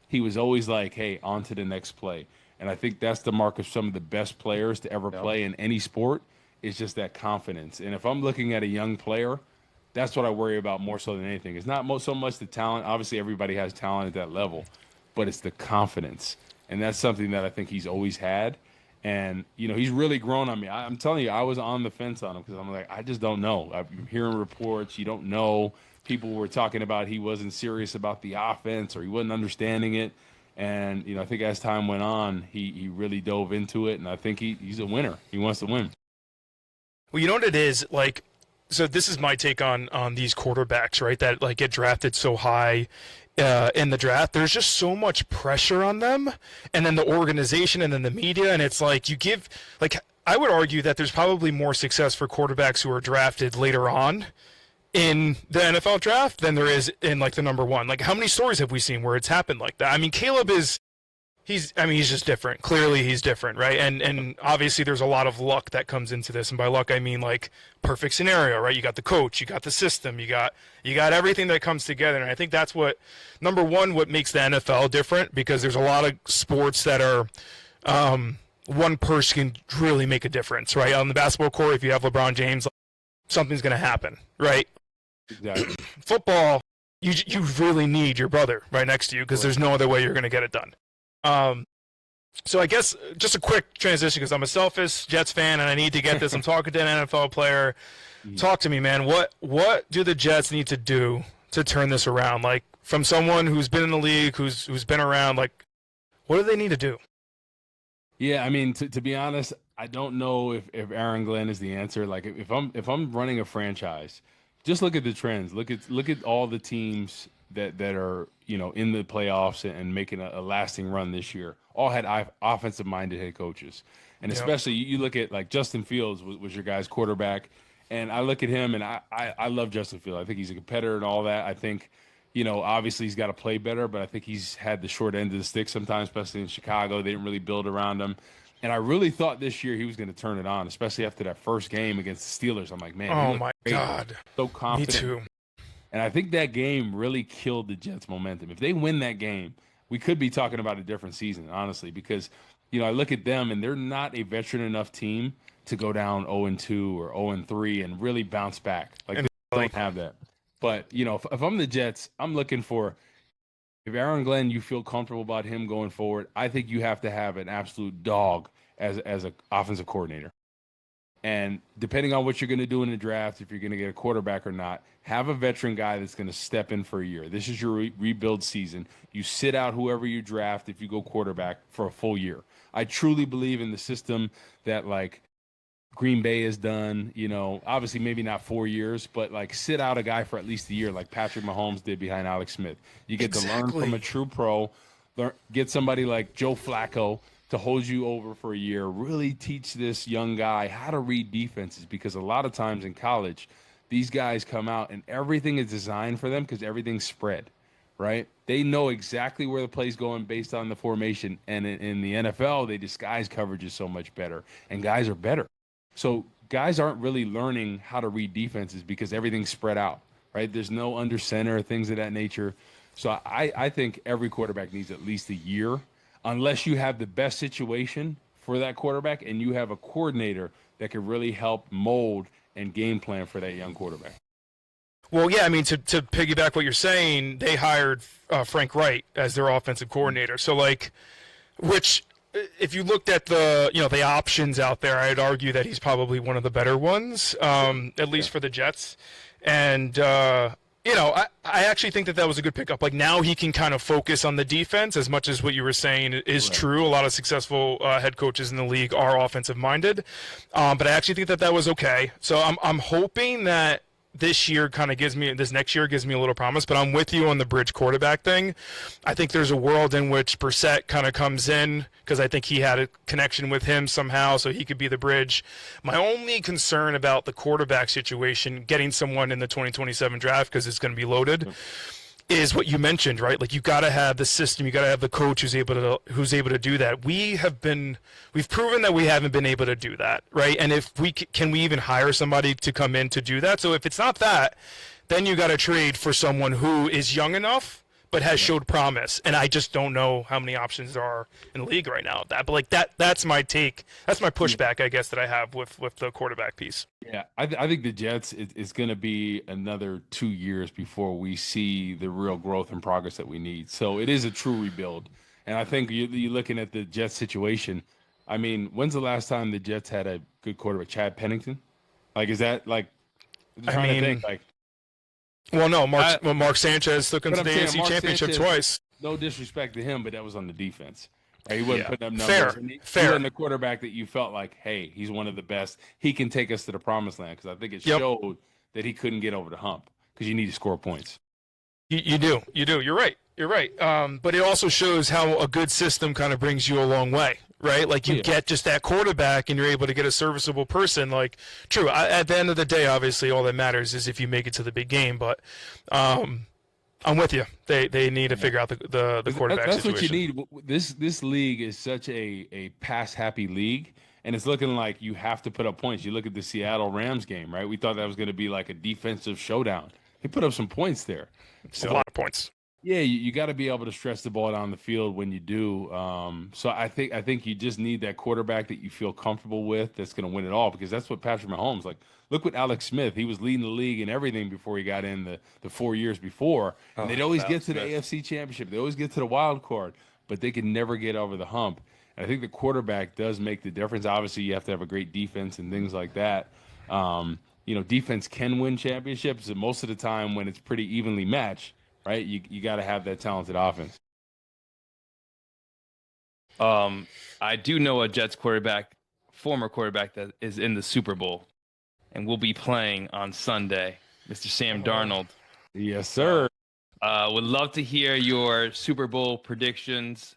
He was always like, hey, on to the next play. And I think that's the mark of some of the best players to ever play in any sport. It's just that confidence. And if I'm looking at a young player, that's what I worry about more so than anything. It's not so much the talent. Obviously, everybody has talent at that level, but it's the confidence. And that's something that I think he's always had. And, he's really grown on me. I'm telling you, I was on the fence on him because I'm like, I just don't know. I'm hearing reports. You don't know. People were talking about he wasn't serious about the offense or he wasn't understanding it. And, I think as time went on, he really dove into it. And I think he's a winner. He wants to win. Well, you know what it is? Like, so this is my take on these quarterbacks, right, that, like, get drafted so high in the draft. There's just so much pressure on them, and then the organization and then the media, and it's like you give, like, I would argue that there's probably more success for quarterbacks who are drafted later on in the NFL draft than there is in, like, the number one. Like, how many stories have we seen where it's happened like that? I mean, Caleb is... He's just different. Clearly, he's different, right? And obviously, there's a lot of luck that comes into this. And by luck, I mean like perfect scenario, right? You got the coach, you got the system, you got everything that comes together. And I think that's what makes the NFL different, because there's a lot of sports that are one person can really make a difference, right? On the basketball court, if you have LeBron James, something's going to happen, right? Exactly. Football, you really need your brother right next to you, because there's no other way you're going to get it done. So I guess just a quick transition, because I'm a selfish Jets fan and I need to get this. I'm talking to an NFL player. Talk to me, man. What do the Jets need to do to turn this around? Like, from someone who's been in the league, who's been around, like, what do they need to do? Yeah, I mean, to be honest, I don't know if Aaron Glenn is the answer. Like, if I'm running a franchise, just look at the trends. Look at all the teams that are, in the playoffs and making a lasting run this year. All had offensive-minded head coaches. And especially you look at, like, Justin Fields was your guy's quarterback. And I look at him, and I love Justin Fields. I think he's a competitor and all that. I think, obviously he's got to play better, but I think he's had the short end of the stick sometimes, especially in Chicago. They didn't really build around him. And I really thought this year he was going to turn it on, especially after that first game against the Steelers. I'm like, man, oh my God, so confident. Me too. And I think that game really killed the Jets' momentum. If they win that game, we could be talking about a different season, honestly, because I look at them and they're not a veteran enough team to go down 0-2 or 0-3 and really bounce back. Like they don't have that. But, if I'm the Jets, I'm looking for, if Aaron Glenn, you feel comfortable about him going forward, I think you have to have an absolute dog as an offensive coordinator. And depending on what you're going to do in the draft, if you're going to get a quarterback or not, have a veteran guy that's going to step in for a year. This is your rebuild season. You sit out whoever you draft if you go quarterback for a full year. I truly believe in the system that, like, Green Bay has done, obviously maybe not 4 years, but like sit out a guy for at least a year like Patrick Mahomes did behind Alex Smith. You get to learn from a true pro, get somebody like Joe Flacco to hold you over for a year, really teach this young guy how to read defenses, because a lot of times in college, these guys come out and everything is designed for them because everything's spread, right? They know exactly where the play's going based on the formation. And in the NFL, they disguise coverages so much better, and guys are better. So guys aren't really learning how to read defenses because everything's spread out, right? There's no under center, things of that nature. So I think every quarterback needs at least a year, unless you have the best situation for that quarterback and you have a coordinator that can really help mold and game plan for that young quarterback. Well, yeah, I mean, to piggyback what you're saying, they hired Frank Wright as their offensive coordinator. So, which – if you looked at the options out there, I'd argue that he's probably one of the better ones, at least for the Jets. And, I actually think that was a good pickup. Like, now he can kind of focus on the defense as much as what you were saying is true. A lot of successful head coaches in the league are offensive-minded. But I actually think that was okay. So I'm hoping that this next year gives me a little promise, but I'm with you on the bridge quarterback thing. I think there's a world in which Brissett kind of comes in because I think he had a connection with him somehow, so he could be the bridge. My only concern about the quarterback situation, getting someone in the 2027 draft because it's going to be loaded, is what you mentioned, right? Like, you got to have the system, you got to have the coach who's able to do that. We've proven that we haven't been able to do that, right? And if can we even hire somebody to come in to do that? So if it's not that, then you got to trade for someone who is young enough but has showed promise. And I just don't know how many options there are in the league right now. That's my take. That's my pushback, I guess, that I have with the quarterback piece. Yeah, I think the Jets, it's going to be another 2 years before we see the real growth and progress that we need. So it is a true rebuild. And I think you're looking at the Jets situation. I mean, when's the last time the Jets had a good quarterback? Chad Pennington? Like, is that like? I'm trying to think. Like, well, no, Mark Sanchez took him to the AFC Championship twice. No disrespect to him, but that was on the defense. Right? He wasn't putting up numbers. Fair. He wasn't a quarterback that you felt like, hey, he's one of the best. He can take us to the promised land, because I think it showed that he couldn't get over the hump because you need to score points. You do. You're right. But it also shows how a good system kind of brings you a long way, right? Like, you get just that quarterback and you're able to get a serviceable person. Like, true, at the end of the day, obviously, all that matters is if you make it to the big game. But I'm with you. They need to figure out the quarterback that's situation. What you need. This league is such a pass-happy league, and it's looking like you have to put up points. You look at the Seattle Rams game, right? We thought that was going to be like a defensive showdown. He put up some points there. A lot of points. Yeah, you got to be able to stretch the ball down the field when you do. So I think you just need that quarterback that you feel comfortable with that's going to win it all, because that's what Patrick Mahomes, like, look what Alex Smith, he was leading the league in everything before he got in the 4 years before. And they'd always get to the AFC Championship. They always get to the wild card, but they can never get over the hump. And I think the quarterback does make the difference. Obviously, you have to have a great defense and things like that. Defense can win championships, and most of the time when it's pretty evenly matched, right? You got to have that talented offense. I do know a Jets former quarterback that is in the Super Bowl and will be playing on Sunday, Mr. Sam Darnold. Yes, sir. Would love to hear your Super Bowl predictions.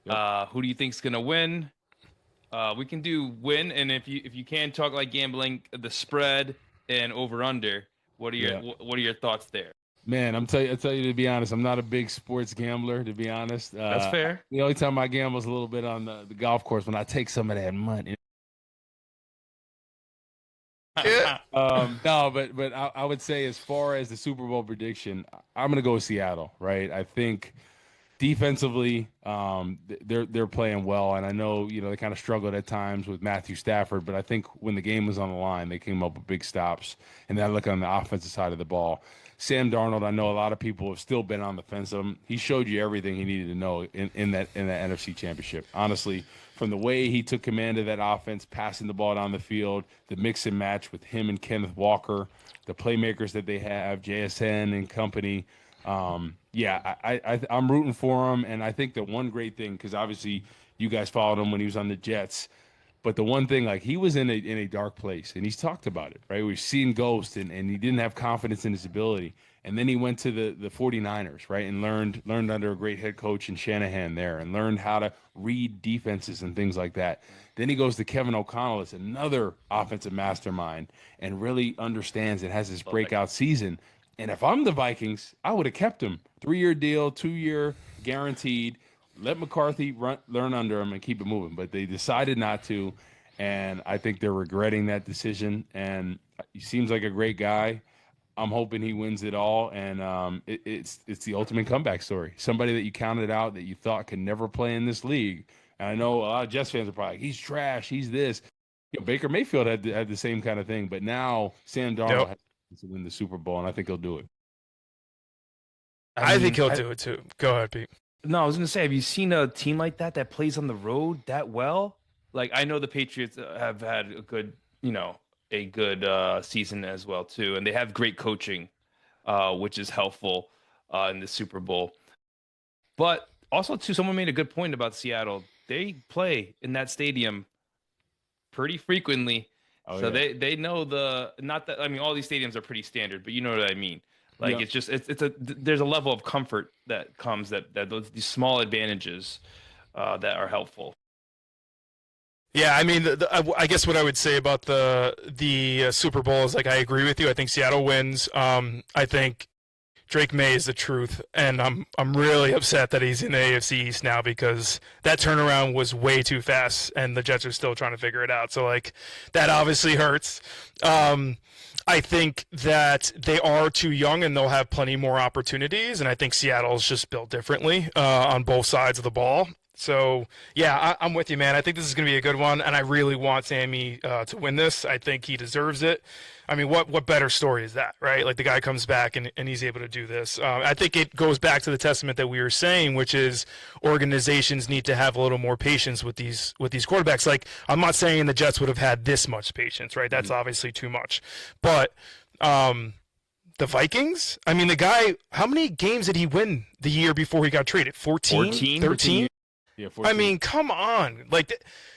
Yep. Who do you think's gonna win? We can do win, and if you can talk like gambling, the spread and over under. What are your thoughts there? Man, I'll tell you to be honest, I'm not a big sports gambler, to be honest. That's fair. The only time I gamble is a little bit on the golf course when I take some of that money. No, but I would say, as far as the Super Bowl prediction, I'm going to go with Seattle, right? I think Defensively, they're playing well, and I know they kind of struggled at times with Matthew Stafford, but I think when the game was on the line, they came up with big stops. And then I look on the offensive side of the ball. Sam Darnold, I know a lot of people have still been on the fence of him. He showed you everything he needed to know in that NFC Championship. Honestly, from the way he took command of that offense, passing the ball down the field, the mix and match with him and Kenneth Walker, the playmakers that they have, JSN and company. I'm rooting for him, and I think the one great thing, because obviously you guys followed him when he was on the Jets, but the one thing, like, he was in a dark place, and he's talked about it, right? We've seen ghosts, and he didn't have confidence in his ability, and then he went to the 49ers, right, and learned under a great head coach in Shanahan there, and learned how to read defenses and things like that. Then he goes to Kevin O'Connell, as another offensive mastermind, and really understands and has this breakout season. And if I'm the Vikings, I would have kept him. 3-year deal, 2-year guaranteed. Let McCarthy learn under him and keep it moving. But they decided not to, and I think they're regretting that decision. And he seems like a great guy. I'm hoping he wins it all, and it's the ultimate comeback story. Somebody that you counted out that you thought could never play in this league. And I know a lot of Jets fans are probably like, he's trash, he's this. Baker Mayfield had the same kind of thing, but now Sam Darnold has to win the Super Bowl, and I think he'll do it. I think he'll do it too. Go ahead, Pete. No, I was gonna say, have you seen a team like that plays on the road that well? Like, I know the Patriots have had a good season as well too, and they have great coaching, which is helpful in the Super Bowl. But also, too, someone made a good point about Seattle. They play in that stadium pretty frequently. They know all these stadiums are pretty standard, but you know what I mean. Like, it's just there's a level of comfort that comes that these small advantages that are helpful. Yeah, I mean, I guess what I would say about the Super Bowl is, like, I agree with you. I think Seattle wins. I think Drake May is the truth, and I'm really upset that he's in the AFC East now, because that turnaround was way too fast, and the Jets are still trying to figure it out. So, like, that obviously hurts. I think that they are too young, and they'll have plenty more opportunities, and I think Seattle's just built differently on both sides of the ball. So, yeah, I'm with you, man. I think this is going to be a good one, and I really want Sammy to win this. I think he deserves it. I mean, what better story is that, right? Like, the guy comes back and he's able to do this. I think it goes back to the testament that we were saying, which is organizations need to have a little more patience with these quarterbacks. Like, I'm not saying the Jets would have had this much patience, right? That's obviously too much. But the Vikings, I mean, the guy, how many games did he win the year before he got traded? 14? 13? Yeah, 14. I mean, come on. Like,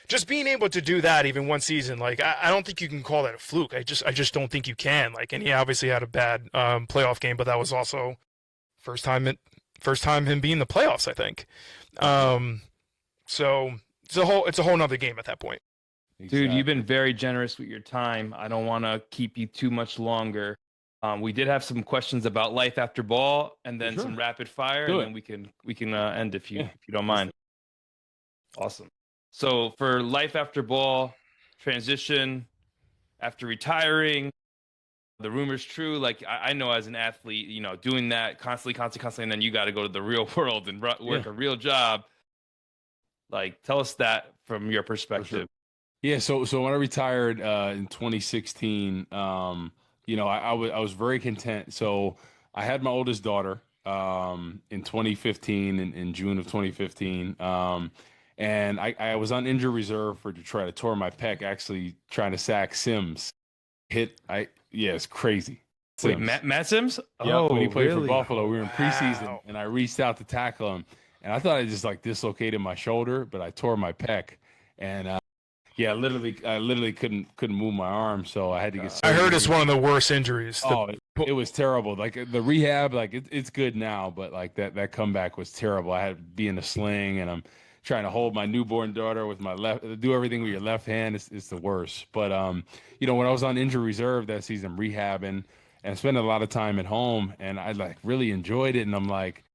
just being able to do that even one season, like, I don't think you can call that a fluke. I just don't think you can. Like, and he obviously had a bad playoff game, but that was also first time him being in the playoffs, I think. So it's a whole nother game at that point. Dude, you've been very generous with your time. I don't want to keep you too much longer. We did have some questions about life after ball, and then some rapid fire, and then we can end if you don't mind. Awesome. So for life after ball, transition after retiring, the rumor's true. Like, I know as an athlete, doing that constantly, and then you got to go to the real world and work a real job. Like, tell us that from your perspective. Sure. Yeah. So when I retired in 2016, I was very content. So I had my oldest daughter in 2015, in June of 2015. And I was on injury reserve for Detroit. I tore my pec actually trying to sack Sims. It's crazy. Wait, Matt Sims? Yeah, when he played really? for Buffalo, we were in preseason, and I reached out to tackle him, and I thought I just dislocated my shoulder, but I tore my pec, and I literally couldn't move my arm, so I had to get surgery. I heard it's one of the worst injuries. It was terrible. Like, the rehab, it's good now, but like that comeback was terrible. I had to be in a sling, and I'm trying to hold my newborn daughter with my left, do everything with your left hand. It's the worst. But when I was on injury reserve that season, rehabbing and spending a lot of time at home, and I really enjoyed it. And I'm like,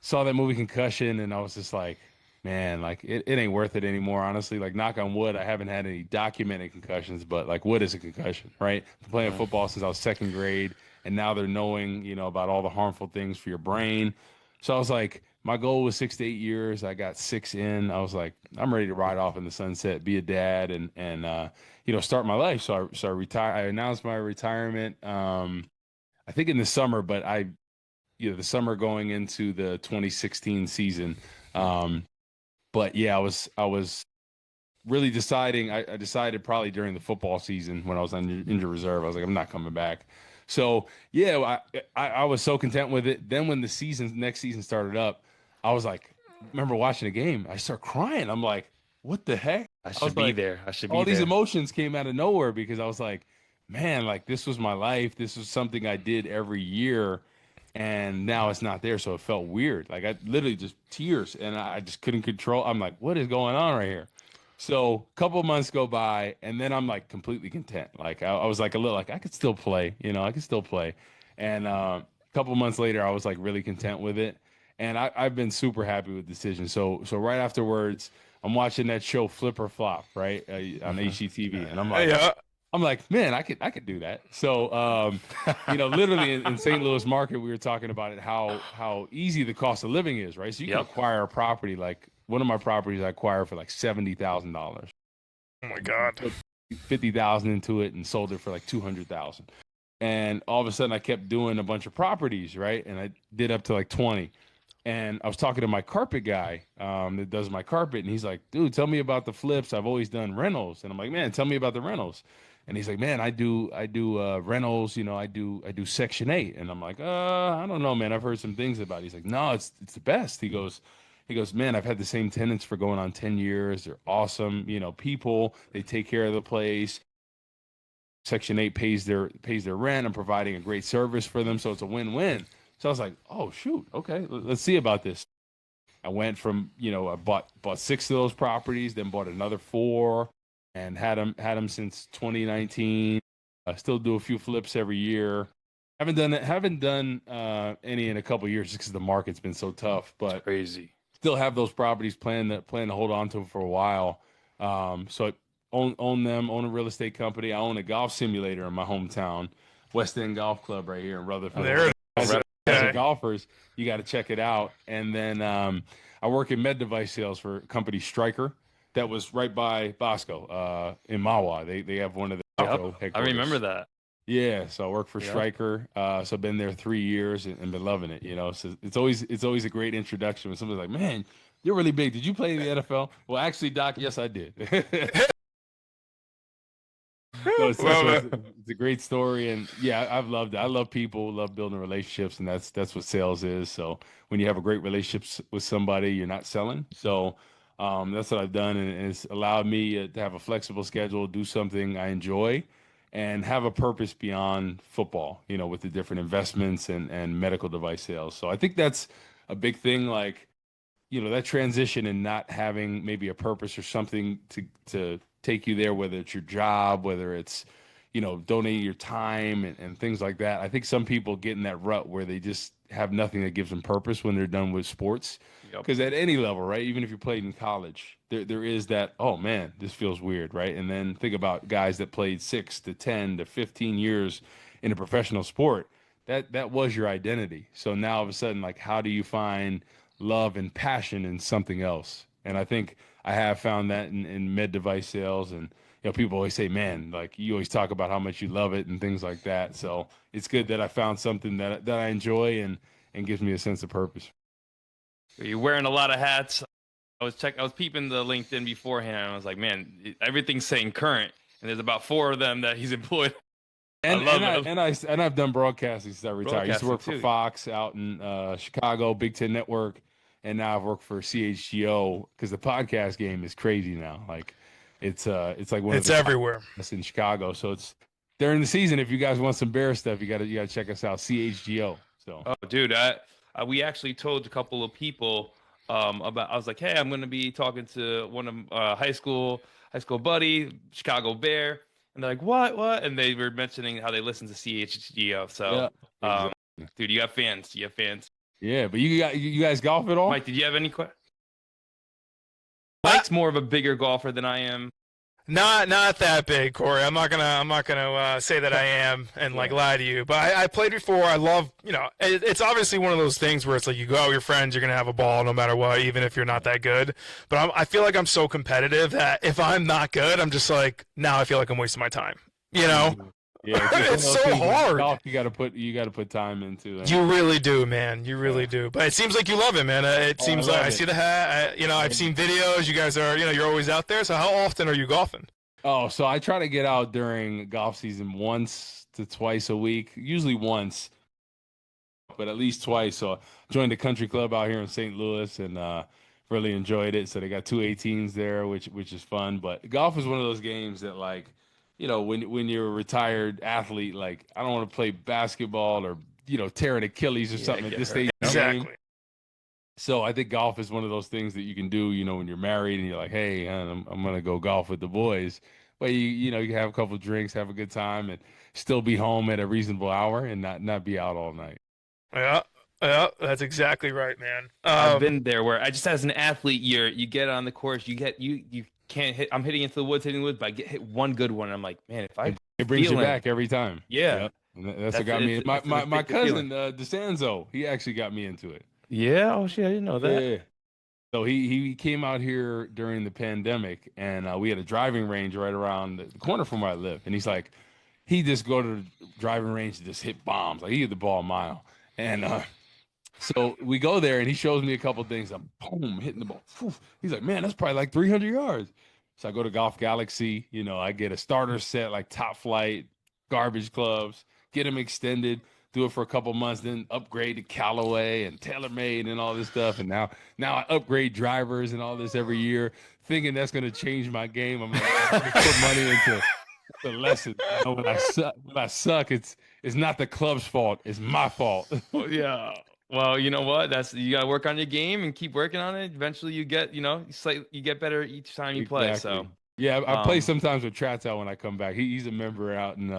saw that movie Concussion, and I was just like, man, like, it ain't worth it anymore. Honestly, like, knock on wood, I haven't had any documented concussions, but like, what is a concussion, right? I've been playing football since I was second grade, and now they're knowing, about all the harmful things for your brain. So I was like, my goal was 6 to 8 years. I got 6 in. I was like, I'm ready to ride off in the sunset, be a dad, and start my life. So I retire. I announced my retirement. I think in the summer, but the summer going into the 2016 season. Um, but yeah, I was really deciding. I decided probably during the football season when I was on injured reserve. I was like, I'm not coming back. So yeah, I was so content with it. Then when the next season started up, I was like, remember watching a game, I start crying. I'm like, what the heck? I I was should be like, there. I should all be these there. emotions came out of nowhere because I was like, man, like this was my life. This was something I did every year, and now it's not there. So it felt weird. Like I literally just tears, and I just couldn't control. I'm like, what is going on right here? So a couple of months go by, and then I'm like completely content. Like I was like a little like I could still play, I could still play. And a couple of months later, I was like really content with it, and I've been super happy with the decision. So right afterwards, I'm watching that show Flip or Flop, right, on HGTV, and Yeah. I'm like, man, I could do that. So, literally in St. Louis market, we were talking about it, how easy the cost of living is, right? So you can Yep. acquire a property, like one of my properties I acquired for like $70,000. Oh my God. Put 50,000 into it and sold it for like 200,000. And all of a sudden I kept doing a bunch of properties, right? And I did up to like 20. And I was talking to my carpet guy that does my carpet, and he's like, dude, tell me about the flips. I've always done rentals. And I'm like, man, tell me about the rentals. And he's like, man, I do rentals, I do Section 8. And I'm like, I don't know, man. I've heard some things about it. He's like, no, it's the best. He goes, man, I've had the same tenants for going on 10 years. They're awesome, people, they take care of the place. Section 8 pays their rent. I'm providing a great service for them, so it's a win-win. So I was like, oh shoot, okay, let's see about this. I went from, I bought 6 of those properties, then bought another 4, and had them since 2019. I still do a few flips every year. Haven't done any in a couple of years just because the market's been so tough, but Crazy. still have those properties, plan to hold on to them for a while. So I own them, own a real estate company. I own a golf simulator in my hometown, West End Golf Club right here in Rutherford. There it is. As a Okay. golfers, you got to check it out. And then I work in med device sales for a company Stryker that was right by Bosco in Mawa. They have one of the Yep. headquarters. I remember that. Yeah, so I work for Yep. Stryker. So I've been there 3 years and been loving it. So it's always a great introduction when somebody's like, "Man, you're really big. Did you play in the NFL?" Well, actually, Doc, yes, I did. So it's a great story, and yeah, I've loved it. I love people, love building relationships, and that's what sales is. So when you have a great relationship with somebody, you're not selling. So that's what I've done, and it's allowed me to have a flexible schedule, do something I enjoy, and have a purpose beyond football. With the different investments and medical device sales. So I think that's a big thing. Like that transition and not having maybe a purpose or something to take you there, whether it's your job, whether it's donating your time and things like that. I think some people get in that rut where they just have nothing that gives them purpose when they're done with sports. Yep. Because at any level, right, even if you played in college, there is that, oh man, this feels weird, right? And then think about guys that played 6 to 10 to 15 years in a professional sport. That was your identity. So now all of a sudden, like, how do you find love and passion in something else? And I think I have found that in med device sales. And people always say, man, like you always talk about how much you love it and things like that. So it's good that I found something that I enjoy and gives me a sense of purpose. You're wearing a lot of hats. I was peeping the LinkedIn beforehand. And I was like, man, everything's saying current, and there's about 4 of them that he's employed. And I love it. I've done broadcasting since I retired. I used to work for Broadcasting, too. Fox out in Chicago, Big Ten Network, and now I've worked for CHGO because the podcast game is crazy now. Like it's like one of It's the everywhere. podcasts in Chicago. So it's during the season. If you guys want some Bear stuff, you gotta check us out. CHGO. So Oh, dude, we actually told a couple of people about. I was like, hey, I'm going to be talking to one of high school buddy, Chicago Bear, and they're like, what? And they were mentioning how they listen to CHGO. So, yeah, dude, you have fans. yeah. But you guys golf at all? Mike, did you have any questions? Mike's more of a bigger golfer than I am. Not that big, Corey. I'm not gonna say that I am and like lie to you. But I played before. I love, it's obviously one of those things where it's like you go out with your friends, you're gonna have a ball no matter what, even if you're not that good. But I feel like I'm so competitive that if I'm not good, I'm just like, now I feel like I'm wasting my time. Yeah, It's so hard. Golf, you got to put time into it. You really do, man. You really do. But it seems like you love it, man. It seems like I see the hat. I've seen videos. You guys are, you're always out there. So how often are you golfing? Oh, so I try to get out during golf season once to twice a week, usually once, but at least twice. So I joined the country club out here in St. Louis and really enjoyed it. So they got 218s there, which is fun. But golf is one of those games that, like, when you're a retired athlete, like, I don't want to play basketball or, tear an Achilles or something at this stage. Exactly. So I think golf is one of those things that you can do, when you're married and you're like, hey, I'm going to go golf with the boys. But you can have a couple of drinks, have a good time, and still be home at a reasonable hour and not be out all night. Yeah, that's exactly right, man. I've been there where I just, as an athlete, you get on the course, you can't hit. I'm hitting into the woods, but I hit one good one. And I'm like, man, if it brings you back every time. Yeah. Yep. That's what got me. My cousin, DeSanzo, he actually got me into it. Yeah. Oh shit, I didn't know that. Yeah. So he came out here during the pandemic, and we had a driving range right around the corner from where I live. And he's like, he just go to the driving range and just hit bombs. Like, he hit the ball a mile. And so we go there, and he shows me a couple things. I'm boom, hitting the ball. He's like, man, that's probably like 300 yards. So I go to Golf Galaxy. I get a starter set, like Top Flight, garbage clubs, get them extended, do it for a couple months, then upgrade to Callaway and TaylorMade and all this stuff. And now I upgrade drivers and all this every year, thinking that's going to change my game. I'm going to put money into the lesson. When I suck, it's not the club's fault. It's my fault. Yeah. Well, you know what? You got to work on your game and keep working on it. Eventually you get, you get better each time you play. So yeah, I play sometimes with Toal when I come back. He's a member out in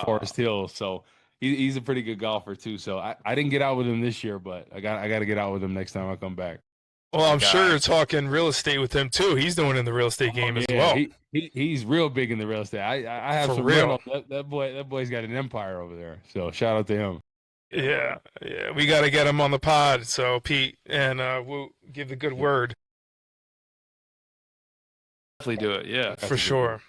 Forest Hills. So he's a pretty good golfer too. So I didn't get out with him this year, but I got to get out with him next time I come back. Well, I'm sure you're talking real estate with him too. He's doing in the real estate game as well. He's real big in the real estate. I have some real. That boy's got an empire over there. So shout out to him. Yeah, we got to get him on the pod. So Pete and Woot, give the good word. Definitely do it. Yeah, for sure.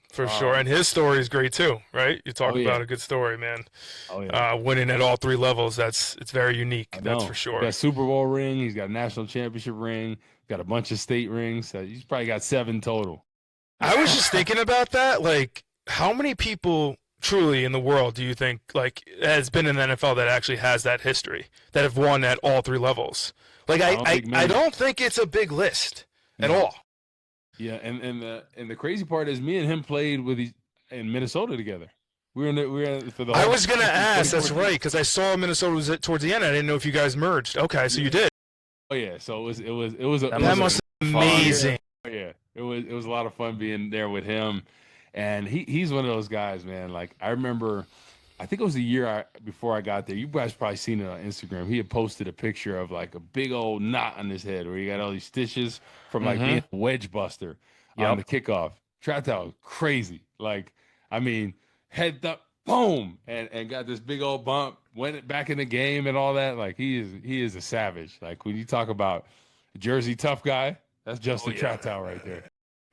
For sure. And his story is great too, right? You're talking about a good story, man. Oh, yeah. Winning at all three levels, it's very unique. That's for sure. He's got a Super Bowl ring. He's got a national championship ring. Got a bunch of state rings. He's probably got 7 total. I was just thinking about that. Like, how many people truly in the world do you think has been in the NFL that actually has that history, that have won at all 3 levels? Like, I don't think it's a big list at all. Yeah, and the crazy part is, me and him played in Minnesota together. We were for the. I was gonna ask. That's right, because I saw Minnesota was towards the end. I didn't know if you guys merged. Okay, so you did. Oh yeah, so it was that must have been amazing. Yeah, it was a lot of fun being there with him, and he's one of those guys, man. Like, I remember, I think it was the year before I got there. You guys probably seen it on Instagram. He had posted a picture of like a big old knot on his head where he got all these stitches from being a wedge buster on the kickoff. Toal, crazy. Like, I mean, head up, boom, and got this big old bump, went back in the game and all that. Like, he is a savage. Like, when you talk about Jersey tough guy, that's Justin Toal right there.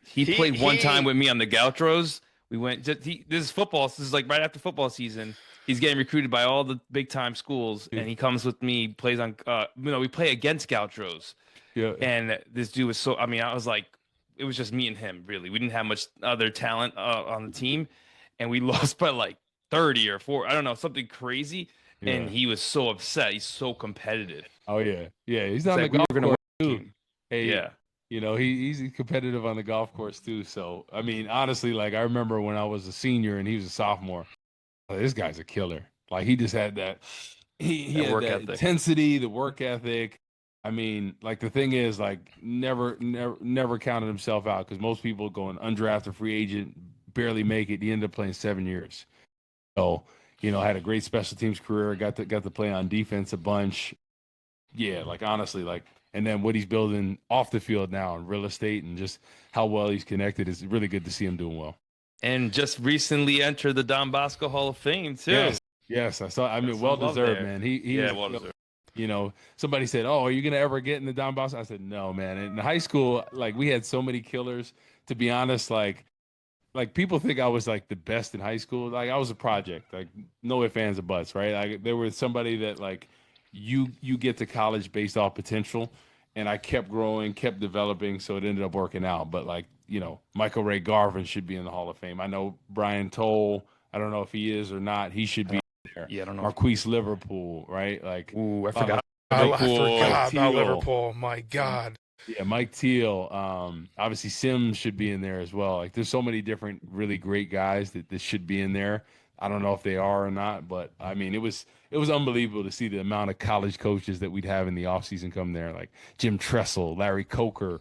He played one time with me on the Gauchos. We went. This is football. This is like right after football season. He's getting recruited by all the big time schools, and he comes with me. Plays on. We play against Gauchos. Yeah. And this dude was so. I mean, I was like, it was just me and him. Really, we didn't have much other talent on the team, and we lost by like 30 or 4. I don't know, something crazy. Yeah. And he was so upset. He's so competitive. Oh yeah. He's on the golf course too. Hey, yeah. He's competitive on the golf course too. So, I mean, honestly, like, I remember when I was a senior and he was a sophomore, this guy's a killer. Like, he just had that, he had that intensity, the work ethic. I mean, like, the thing is, like, never counted himself out, because most people going undrafted free agent, barely make it. He ended up playing 7 years. So, had a great special teams career, got to play on defense a bunch. Yeah, like, honestly, like, And then what he's building off the field now in real estate and just how well he's connected is really good to see him doing well. And just recently entered the Don Bosco Hall of Fame too. Yes, I saw. I mean, Got well some love deserved, there. man. He was, well deserved. you know, somebody said, "Oh, are you gonna ever get in the Don Bosco?" I said, "No, man." In high school, like we had so many killers. To be honest, like people think I was like the best in high school. Like I was a project. Like no ifs, ands, or buts, right? Like there was somebody that like you get to college based off potential, and I kept growing, kept developing, so it ended up working out. But like Michael Ray Garvin should be in the Hall of Fame. I know Brian Toal. I don't know if he is or not. He should be there. Yeah, I don't know. Marquise Liverpool, right? Like, Ooh, I forgot. I forgot about Teal. Liverpool. My God. Yeah, Mike Teal. Obviously Sims should be in there as well. Like, there's so many different really great guys that should be in there. I don't know if they are or not, but I mean, it was unbelievable to see the amount of college coaches that we'd have in the offseason come there, like Jim Tressel, Larry Coker.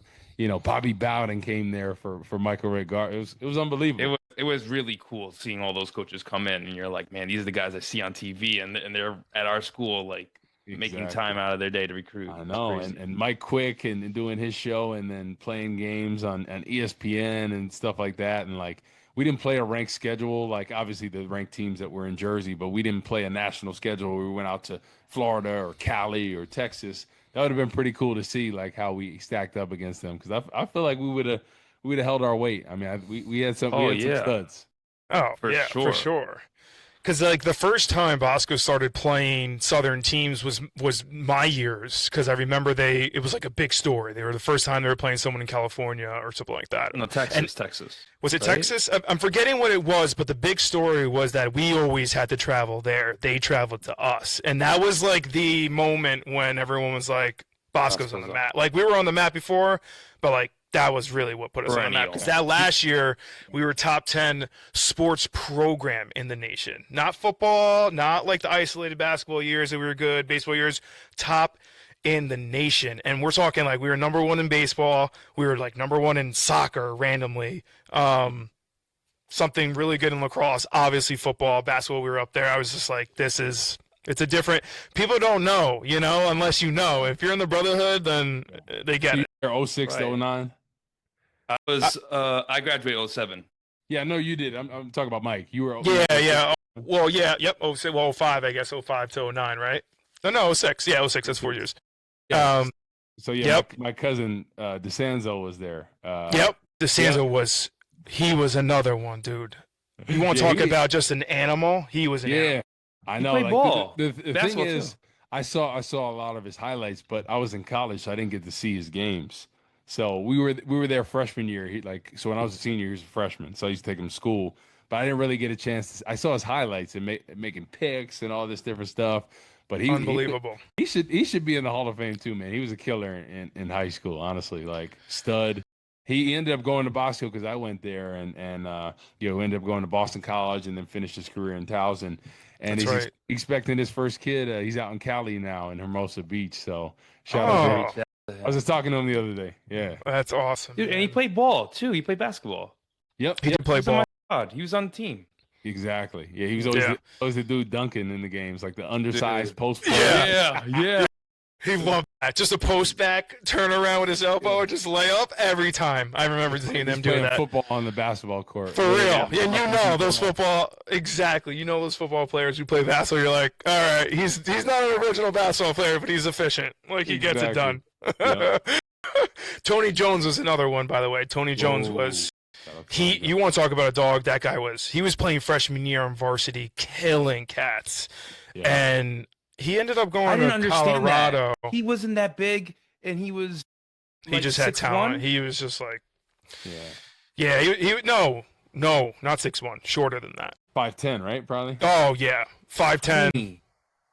Bobby Bowden came there for Michael Ray Garvin. It was unbelievable. It was really cool seeing all those coaches come in, and you're like, man, these are the guys I see on TV, and they're at our school, like making time out of their day to recruit. I know, and Mike Quick and doing his show, and then playing games on ESPN and stuff like that, and like we didn't play a ranked schedule, like obviously the ranked teams that were in Jersey, but we didn't play a national schedule where we went out to Florida or Cali or Texas. That would have been pretty cool to see, like how we stacked up against them, because I feel like we would have held our weight. I mean, we had some some studs. Oh, for sure. Because like the first time Bosco started playing Southern teams was my years, because I remember it was like a big story. They were the first time they were playing someone in California or something like that. No, Texas. Was it right? Texas? I'm forgetting what it was, but the big story was that we always had to travel there. They traveled to us, and that was like the moment when everyone was like, Bosco's on the map. Like we were on the map before, but like that was really what put us on the map. Because that last year we were top 10 sports program in the nation. Not football, not like the isolated basketball years that we were good, baseball years, top in the nation. And we're talking like we were number 1 in baseball. We were like number 1 in soccer randomly. Something really good in lacrosse, obviously football, basketball, we were up there. I was just like, it's a different, people don't know, unless you know. If you're in the brotherhood, then they get it. You're 06 to 09? I graduated 07. Yeah, no, you did. I'm talking about Mike. You were. Yeah. Well, yeah, yep. 05, I guess. 05 to 09, right? No, 06. Yeah, 06. That's 4 years. Yeah. So yeah, yep. my cousin DeSanzo was there. DeSanzo he was another one, dude. You want to talk about just an animal? He was an animal. I know. He played ball. The thing is, I saw a lot of his highlights, but I was in college, so I didn't get to see his games. So we were there freshman year. So when I was a senior, he was a freshman. So I used to take him to school, but I didn't really get a chance. I saw his highlights and making picks and all this different stuff. But unbelievable. He should be in the Hall of Fame too, man. He was a killer in high school, honestly, like stud. He ended up going to Bosco because I went there, and ended up going to Boston College and then finished his career in Towson. And he's expecting his first kid. He's out in Cali now in Hermosa Beach. So shout out to him. I was just talking to him the other day. Yeah. That's awesome. Dude, and he played ball too. He played basketball. Yep. He did play ball. God, he was on the team. Exactly. Yeah, he was always the dude dunking in the games, like the undersized post. Yeah. He loved that. Just a post back, turn around with his elbow, or just lay up every time. I remember seeing them doing that. Football on the basketball court. For real. And those football, exactly. Those football players who play basketball, you're like, all right, he's not an original basketball player, but he's efficient. Like, he gets it done. Yep. Tony Jones was another one, by the way. Tony Jones was... You want to talk about a dog? That guy he was playing freshman year on varsity, killing cats. Yeah. And he ended up going to Colorado. That. He wasn't that big, and he was. He just had talent. He was just like. Yeah. He no, not 6'1", shorter than that. 5'10", right? Probably. Oh yeah, 5'10".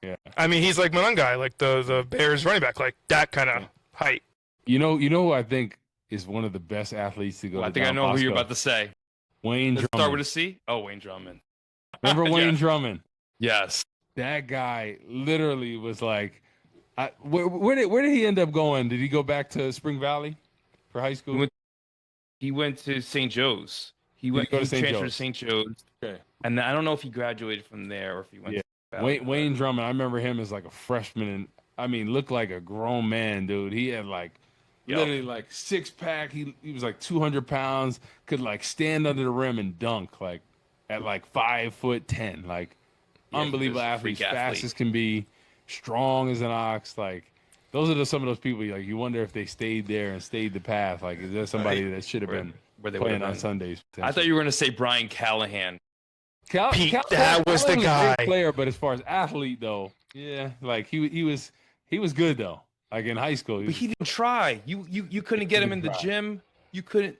Yeah. I mean, he's like Manungai, like the Bears running back, like that kind of height. You know who I think is one of the best athletes to go. I think I know who you're about to say. Wayne Drummond. Start with a C. Oh, Wayne Drummond. Remember Wayne Drummond? Yes. That guy literally was like, where did he end up going? Did he go back to Spring Valley for high school? He went to St. Joe's. He transferred to St. Joe's. Okay. And I don't know if he graduated from there or if he went. Yeah. Wayne Drummond. I remember him as like a freshman I mean, looked like a grown man, dude. He had like literally like 6-pack. He was like 200 pounds. Could like stand under the rim and dunk like at like 5'10". Like unbelievable athlete, fast as can be, strong as an ox. Like those are some of those people. Like you wonder if they stayed there and stayed the path. Like is there somebody that should have been playing on Sundays? I thought you were going to say Brian Callahan. Pete, that was the guy. A great player, but as far as athlete though, yeah, like he was good though. Like in high school, But he didn't try. You couldn't get him in the gym. You couldn't,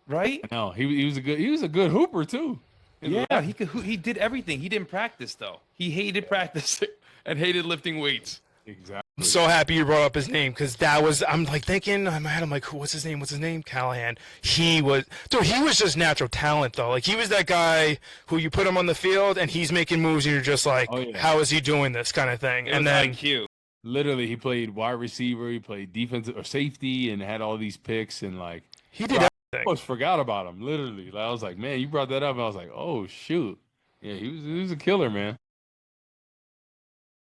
right? No, he was a good hooper too. Yeah, he did everything. He didn't practice though. He hated practicing and hated lifting weights. Exactly. I'm so happy you brought up his name because that was. I'm like thinking in my head. I'm like, what's his name? What's his name? Callahan. He was just natural talent though. Like he was that guy who you put him on the field and he's making moves and you're just like, how is he doing this kind of thing? And then IQ. Literally, he played wide receiver. He played defensive or safety and had all these picks and like he did everything. I almost forgot about him. Literally, like, I was like, man, you brought that up. And I was like, oh shoot, yeah, he was a killer, man.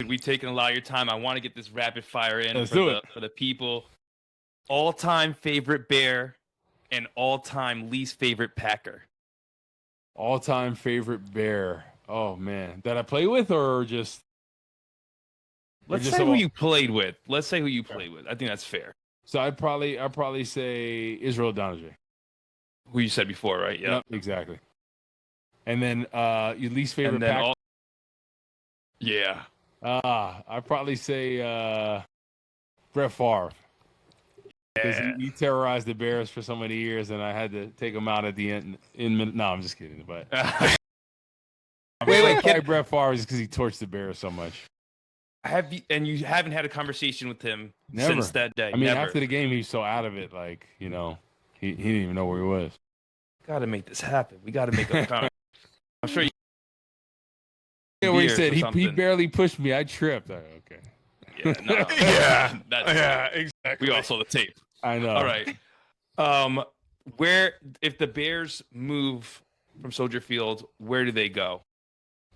We've taken a lot of your time. I want to get this rapid fire in for the people. All-time favorite Bear and all-time least favorite Packer. All-time favorite Bear. Oh man, that I play with or just? Let's say who you played with. I think that's fair. So I'd probably say Israel Donahue. Who you said before, right? Yeah, yep, exactly. And then your least favorite Packer. Yeah. I'd probably say Brett Favre. Because he terrorized the Bears for so many years, and I had to take him out at the end. No, I'm just kidding. But wait, Brett Favre is because he torched the Bears so much. And you haven't had a conversation with him Never. Since that day? I mean, after the game, he was so out of it, like he didn't even know where he was. Got to make this happen. We got to make a comment. I'm sure. Where he said he barely pushed me. I tripped. Okay. Yeah. No. Exactly. We all saw the tape. I know. All right. If the Bears move from Soldier Field, where do they go?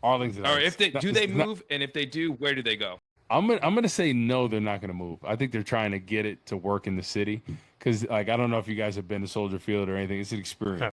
Arlington. Or if they move, and if they do, where do they go? I'm gonna say no. They're not gonna move. I think they're trying to get it to work in the city because, like, I don't know if you guys have been to Soldier Field or anything. It's an experience.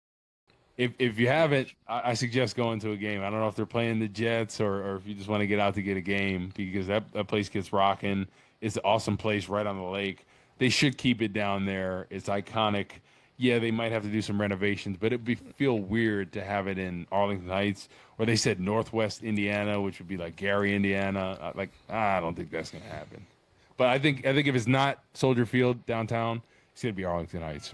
If you haven't, I suggest going to a game. I don't know if they're playing the Jets or if you just want to get out to get a game because that place gets rocking. It's an awesome place right on the lake. They should keep it down there. It's iconic. Yeah, they might have to do some renovations, but it'd feel weird to have it in Arlington Heights, or they said Northwest Indiana, which would be like Gary, Indiana. I don't think that's going to happen. But I think if it's not Soldier Field downtown, it's going to be Arlington Heights.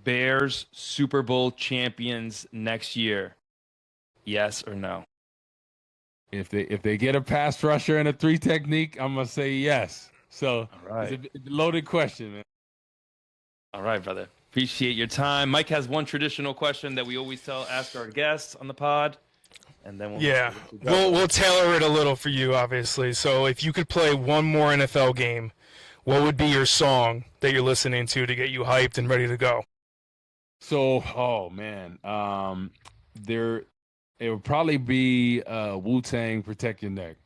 Bears Super Bowl champions next year. Yes or no? If they get a pass rusher and a 3 technique, I'm going to say yes. So It's a loaded question, man. All right, brother. Appreciate your time. Mike has one traditional question that we always ask our guests on the pod, and then we'll tailor it a little for you, obviously. So if you could play one more NFL game, what would be your song that you're listening to get you hyped and ready to go? So, oh man, it would probably be Wu-Tang "Protect Your Neck."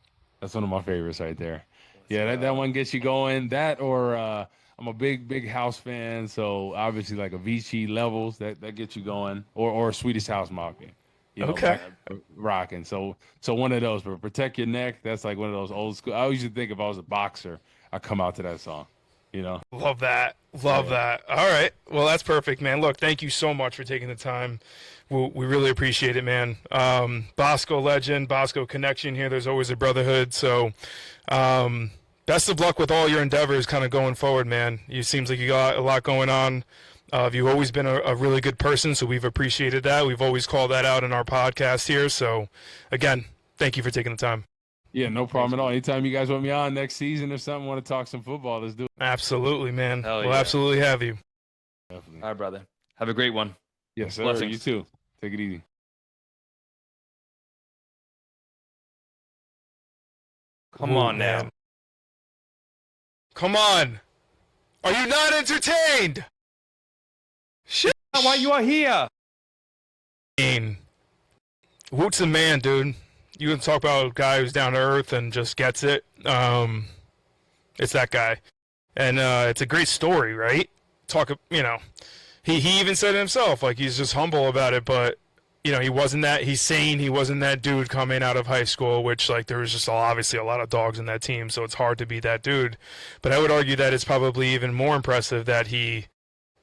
That's one of my favorites right there. That one gets you going. That or I'm a big house fan, so obviously like Avicii, Levels, that gets you going, or Swedish House Mafia. Rocking. So one of those. But Protect Your Neck, that's like one of those old school. I always used to think if I was a boxer, I'd come out to that song. Love that. That. All right. Well, that's perfect, man. Look, thank you so much for taking the time. We really appreciate it, man. Bosco legend, Bosco connection here. There's always a brotherhood. So, best of luck with all your endeavors kind of going forward, man. It seems like you got a lot going on. You've always been a really good person, so we've appreciated that. We've always called that out in our podcast here. So, again, thank you for taking the time. Yeah, no problem at all. Anytime you guys want me on next season or something, want to talk some football, let's do it. Absolutely, man. We'll absolutely have you. Definitely. All right, brother. Have a great one. Yes, sir. Blessings. You too. Take it easy. Come on now. Come on. Are you not entertained? Shit. Why you are here? Woot's the man, dude. you can talk about a guy who's down to earth and just gets it. It's that guy, and it's a great story, right? He even said it himself, like he's just humble about it, but he wasn't that. He's saying he wasn't that dude coming out of high school, which like there was just obviously a lot of dogs in that team, so it's hard to be that dude. But I would argue that it's probably even more impressive that he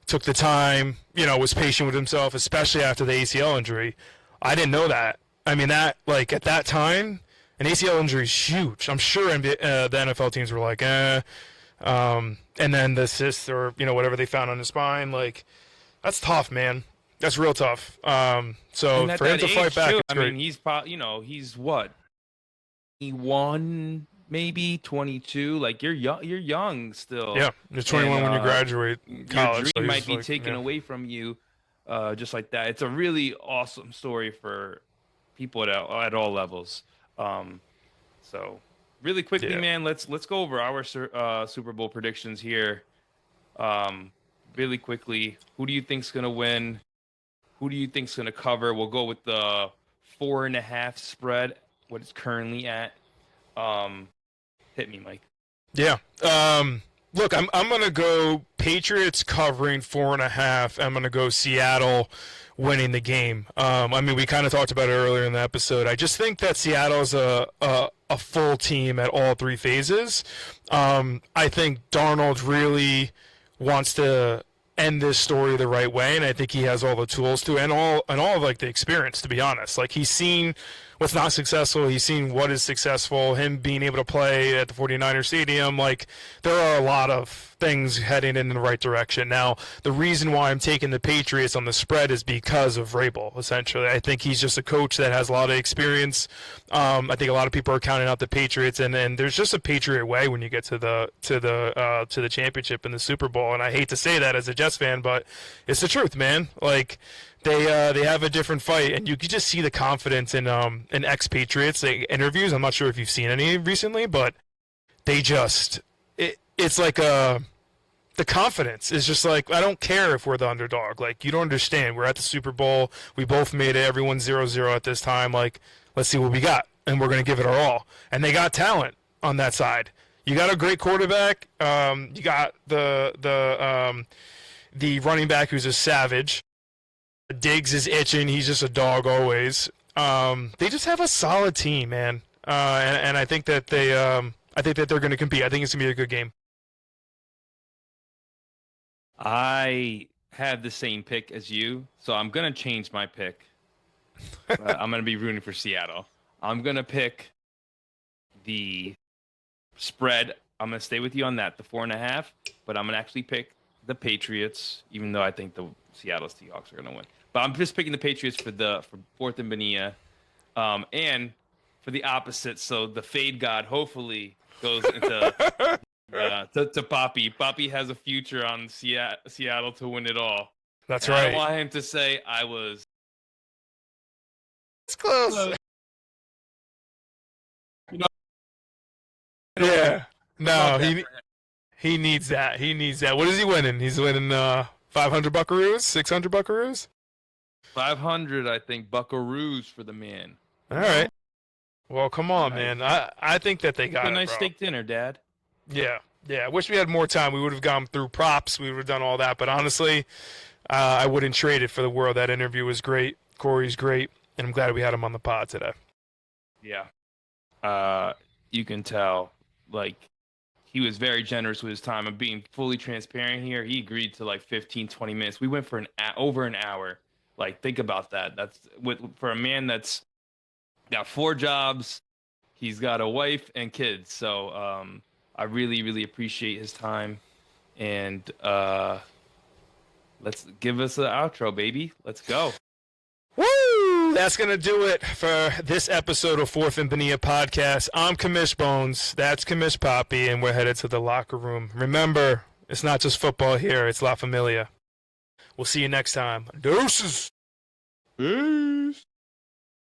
took the time, was patient with himself, especially after the ACL injury. I didn't know that. I mean, that like at that time, an ACL injury is huge. I'm sure the NFL teams were like, and then the cyst or whatever they found on his spine, like that's tough, man. That's real tough. So for him to fight back, it's great. I mean, he's what? He won maybe 22. Like you're young still. Yeah, you're 21 when you graduate college. Your dream might be taken away from you, just like that. It's a really awesome story for people at all levels. So really quickly, man, let's go over our Super Bowl predictions here. Really quickly, who do you think's gonna win? Who do you think's gonna cover? We'll go with the 4.5 spread. What it's currently at. Hit me, Mike. Yeah. Look, I'm gonna go Patriots covering 4.5. I'm gonna go Seattle winning the game. I mean, we kind of talked about it earlier in the episode. I just think that Seattle's a full team at all three phases. I think Darnold really wants to end this story the right way, and I think he has all the tools to, and all of like the experience, to be honest. Like he's seen what's not successful, he's seen what is successful, him being able to play at the 49er Stadium, like there are a lot of things heading in the right direction. Now, the reason why I'm taking the Patriots on the spread is because of Vrabel, essentially. I think he's just a coach that has a lot of experience. I think a lot of people are counting out the Patriots, and there's just a Patriot way when you get to the championship in the Super Bowl. And I hate to say that as a Jets fan, but it's the truth, man. Like they have a different fight, and you can just see the confidence in ex-Patriots interviews. I'm not sure if you've seen any recently, but they just it's like the confidence is just like, I don't care if we're the underdog. Like, you don't understand. We're at the Super Bowl. We both made it. Everyone's 0-0 at this time. Like, let's see what we got, and we're going to give it our all. And they got talent on that side. You got a great quarterback. You got the running back who's a savage. Diggs is itching. He's just a dog always. They just have a solid team, man. And I think that I think that they're going to compete. I think it's going to be a good game. I have the same pick as you, so I'm going to change my pick. I'm going to be rooting for Seattle. I'm going to pick the spread. I'm going to stay with you on that, the 4.5, but I'm going to actually pick the Patriots, even though I think the Seattle Seahawks are going to win. But I'm just picking the Patriots for 4th and Bonilla, and for the opposite. So the fade god hopefully goes into to Papi. Papi has a future on Seattle to win it all. That's and right. I don't want him to say I was. It's close. Yeah. No, he needs that. He needs that. What is he winning? He's winning 500 buckaroos, 600 buckaroos. 500, I think, buckaroos for the man. All right. Well, come on, man. I think that they got a nice bro. steak dinner, Dad. Yeah. I wish we had more time. We would have gone through props. We would have done all that. But honestly, I wouldn't trade it for the world. That interview was great. Corey's great. And I'm glad we had him on the pod today. Yeah. You can tell, like, he was very generous with his time. I'm being fully transparent here. He agreed to, like, 15, 20 minutes. We went for over an hour. Like, think about that. That's for a man that's got 4 jobs. He's got a wife and kids. So I really, really appreciate his time. And let's give us an outro, baby. Let's go. Woo! That's going to do it for this episode of 4th and Bonilla podcast. I'm Commish Bones. That's Commish Papi. And we're headed to the locker room. Remember, it's not just football here. It's La Familia. We'll see you next time. Deuces. Peace.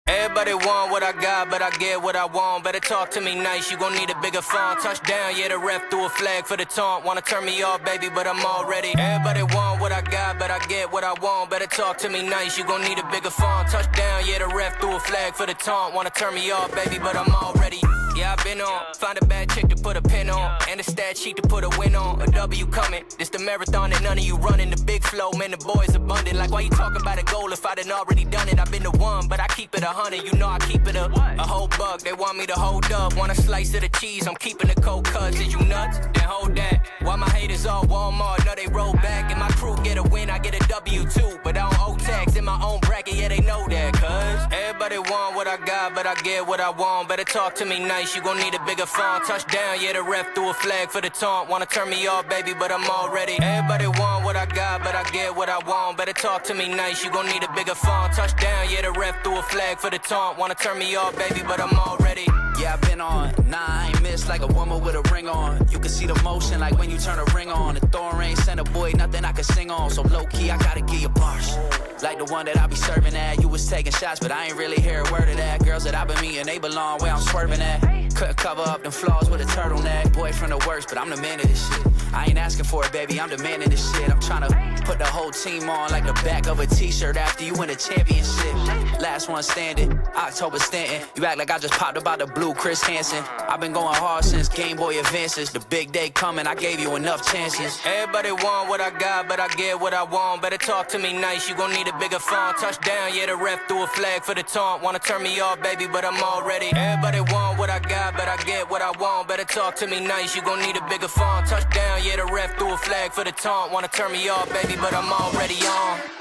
Everybody want what I got, but I get what I want. Better talk to me nice, you gon' need a bigger font. Touchdown, yeah, the ref threw a flag for the taunt. Wanna turn me off, baby, but I'm all ready. Everybody want what I got, but I get what I want. Better talk to me nice, you gon' need a bigger font. Touchdown, yeah, the ref threw a flag for the taunt. Wanna turn me off, baby, but I'm all ready. Yeah, I've been on. Find a bad chick to put a pin on. And a stat sheet to put a win on. A W coming. This the marathon and none of you running. The big flow, man, the boys abundant. Like, why you talking about a goal if I done already done it? I've been the one, but I keep it 100. You know I keep it a whole buck. They want me to hold up. Want a slice of the cheese, I'm keeping the cold cuts. Is you nuts? Then hold that. Why my haters all Walmart? No, they roll back. And my crew get a win, I get a W too. But I don't owe tax in my own bracket, yeah, they know that. Cause everybody want what I got, but I get what I want. Better talk to me nice, you gon' need a bigger font. Touchdown, yeah, the ref threw a flag for the taunt. Wanna turn me off, baby, but I'm all ready. Everybody want what I got, but I get what I want. Better talk to me nice, you gon' need a bigger font. Touchdown, yeah, the ref threw a flag for the taunt. Wanna turn me off, baby, but I'm all ready. Yeah, I've been on. Nah, I ain't missed like a woman with a ring on. You can see the motion like when you turn a ring on. The Thorb ain't sent a boy, nothing I can sing on. So low key, I gotta get your bars. Like the one that I be serving at. You was taking shots, but I ain't really hear a word of that. Girls that I been meeting, they belong where I'm swerving at. Couldn't cover up them flaws with a turtleneck. Boyfriend the worst, but I'm the man of this shit. I ain't asking for it, baby, I'm demanding this shit. I'm tryna put the whole team on like the back of a t-shirt after you win a championship. Last one standing, October Stanton. You act like I just popped about the blue Chris Hansen. I've been going hard since Game Boy Advances. The big day coming, I gave you enough chances. Everybody want what I got, but I get what I want. Better talk to me nice, you gon' need a bigger font. Touchdown, yeah, the ref threw a flag for the taunt. Wanna turn me off, baby, but I'm all ready. Everybody want what I got, but I get what I want. Better talk to me nice, you gon' need a bigger font. Touchdown, yeah, the ref threw a flag for the taunt. Wanna turn me off, baby, but I'm already on.